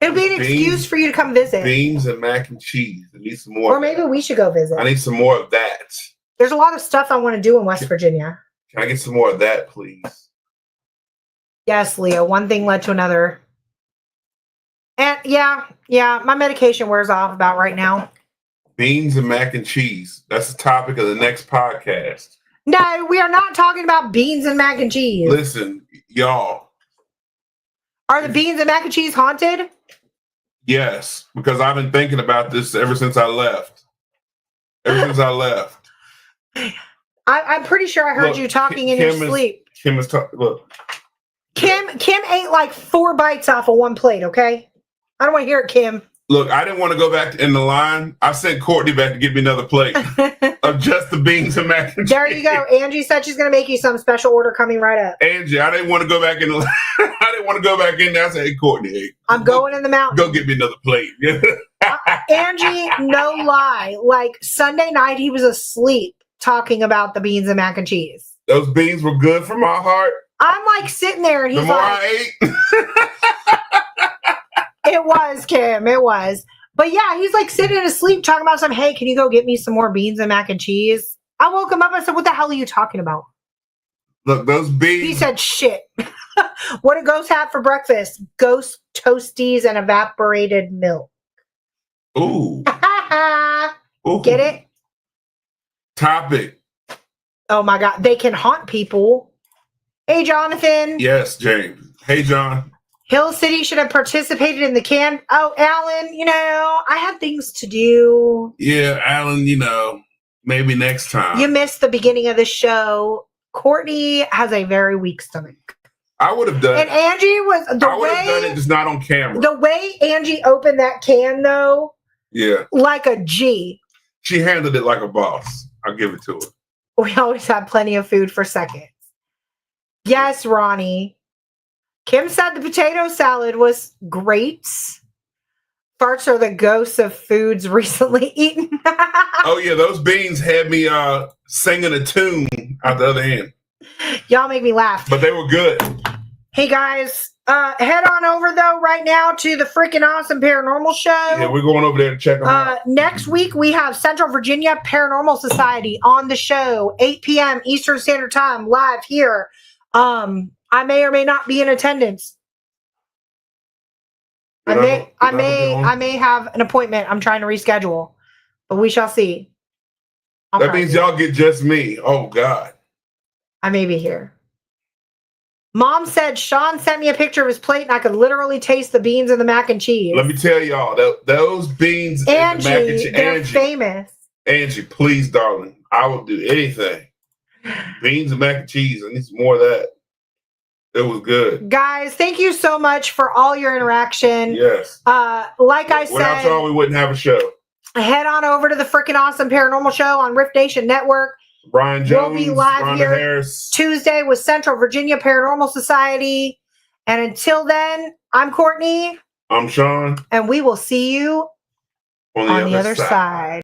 [SPEAKER 1] It'll be an excuse for you to come visit.
[SPEAKER 2] Beans and mac and cheese. I need some more.
[SPEAKER 1] Or maybe we should go visit.
[SPEAKER 2] I need some more of that.
[SPEAKER 1] There's a lot of stuff I want to do in West Virginia.
[SPEAKER 2] Can I get some more of that, please?
[SPEAKER 1] Yes, Leo. One thing led to another. And yeah, my medication wears off about right now.
[SPEAKER 2] Beans and mac and cheese. That's the topic of the next podcast.
[SPEAKER 1] No, we are not talking about beans and mac and cheese.
[SPEAKER 2] Listen, y'all.
[SPEAKER 1] Are the beans and mac and cheese haunted?
[SPEAKER 2] Yes, because I've been thinking about this ever since I left.
[SPEAKER 1] I'm pretty sure I heard you talking in your sleep.
[SPEAKER 2] Kim is talking. Look.
[SPEAKER 1] Kim ate like 4 bites off of one plate, okay? I don't want to hear it, Kim.
[SPEAKER 2] Look, I didn't want to go back in the line. I sent Courtney back to get me another plate of just the beans and mac and cheese.
[SPEAKER 1] There you go. Angie said she's going to make you some special order coming right up.
[SPEAKER 2] Angie, I didn't want to go back in the line. I didn't want to go back in there. I said, hey, Courtney, hey,
[SPEAKER 1] I'm going in the mountain.
[SPEAKER 2] Go get me another plate.
[SPEAKER 1] Angie, no lie. Like Sunday night, he was asleep talking about the beans and mac and cheese.
[SPEAKER 2] Those beans were good for my heart.
[SPEAKER 1] I'm like sitting there and he's
[SPEAKER 2] the more
[SPEAKER 1] like,
[SPEAKER 2] I ate.
[SPEAKER 1] It was, Kim. It was. But yeah, he's like sitting asleep talking about some, hey, can you go get me some more beans and mac and cheese? I woke him up and I said, what the hell are you talking about?
[SPEAKER 2] Look, those beans.
[SPEAKER 1] He said, shit. What did Ghost have for breakfast? Ghost toasties and evaporated milk.
[SPEAKER 2] Ooh. Ooh.
[SPEAKER 1] Get it?
[SPEAKER 2] Topic.
[SPEAKER 1] Oh my God. They can haunt people. Hey, Jonathan.
[SPEAKER 2] Yes, James. Hey, John.
[SPEAKER 1] Hill City should have participated in the can. Oh, Alan, I had things to do.
[SPEAKER 2] Yeah, Alan, maybe next time.
[SPEAKER 1] You missed the beginning of the show. Courtney has a very weak stomach.
[SPEAKER 2] I would have done it.
[SPEAKER 1] And Angie was
[SPEAKER 2] I would have done it, just not on camera.
[SPEAKER 1] The way Angie opened that can, though.
[SPEAKER 2] Yeah.
[SPEAKER 1] Like a G.
[SPEAKER 2] She handled it like a boss. I'll give it to her.
[SPEAKER 1] We always have plenty of food for seconds. Yes, Ronnie. Kim said the potato salad was great. Farts are the ghosts of foods recently eaten.
[SPEAKER 2] Oh, yeah. Those beans had me singing a tune out the other end.
[SPEAKER 1] Y'all make me laugh.
[SPEAKER 2] But they were good.
[SPEAKER 1] Hey, guys. Head on over, though, right now to the freaking awesome Paranormal Show.
[SPEAKER 2] Yeah, we're going over there to check them out.
[SPEAKER 1] Next week, we have Central Virginia Paranormal Society on the show, 8 p.m. Eastern Standard Time, live here. I may or may not be in attendance. I may have an appointment I'm trying to reschedule, but we shall see.
[SPEAKER 2] That means y'all get just me. Oh, God.
[SPEAKER 1] I may be here. Mom said Sean sent me a picture of his plate and I could literally taste the beans and the mac and cheese.
[SPEAKER 2] Let me tell y'all, those beans
[SPEAKER 1] Angie,
[SPEAKER 2] and the mac and cheese.
[SPEAKER 1] They're famous.
[SPEAKER 2] Angie, please, darling. I will do anything. Beans and mac and cheese. I need some more of that. It was good.
[SPEAKER 1] Guys, thank you so much for all your interaction.
[SPEAKER 2] Yes.
[SPEAKER 1] Like I said,
[SPEAKER 2] without y'all, we wouldn't have a show.
[SPEAKER 1] Head on over to the freaking awesome Paranormal Show on Rift Nation Network.
[SPEAKER 2] Brian Jones,
[SPEAKER 1] we'll be live
[SPEAKER 2] Rhonda
[SPEAKER 1] here
[SPEAKER 2] Harris.
[SPEAKER 1] Tuesday with Central Virginia Paranormal Society. And until then, I'm Courtney.
[SPEAKER 2] I'm Sean.
[SPEAKER 1] And we will see you on the other side.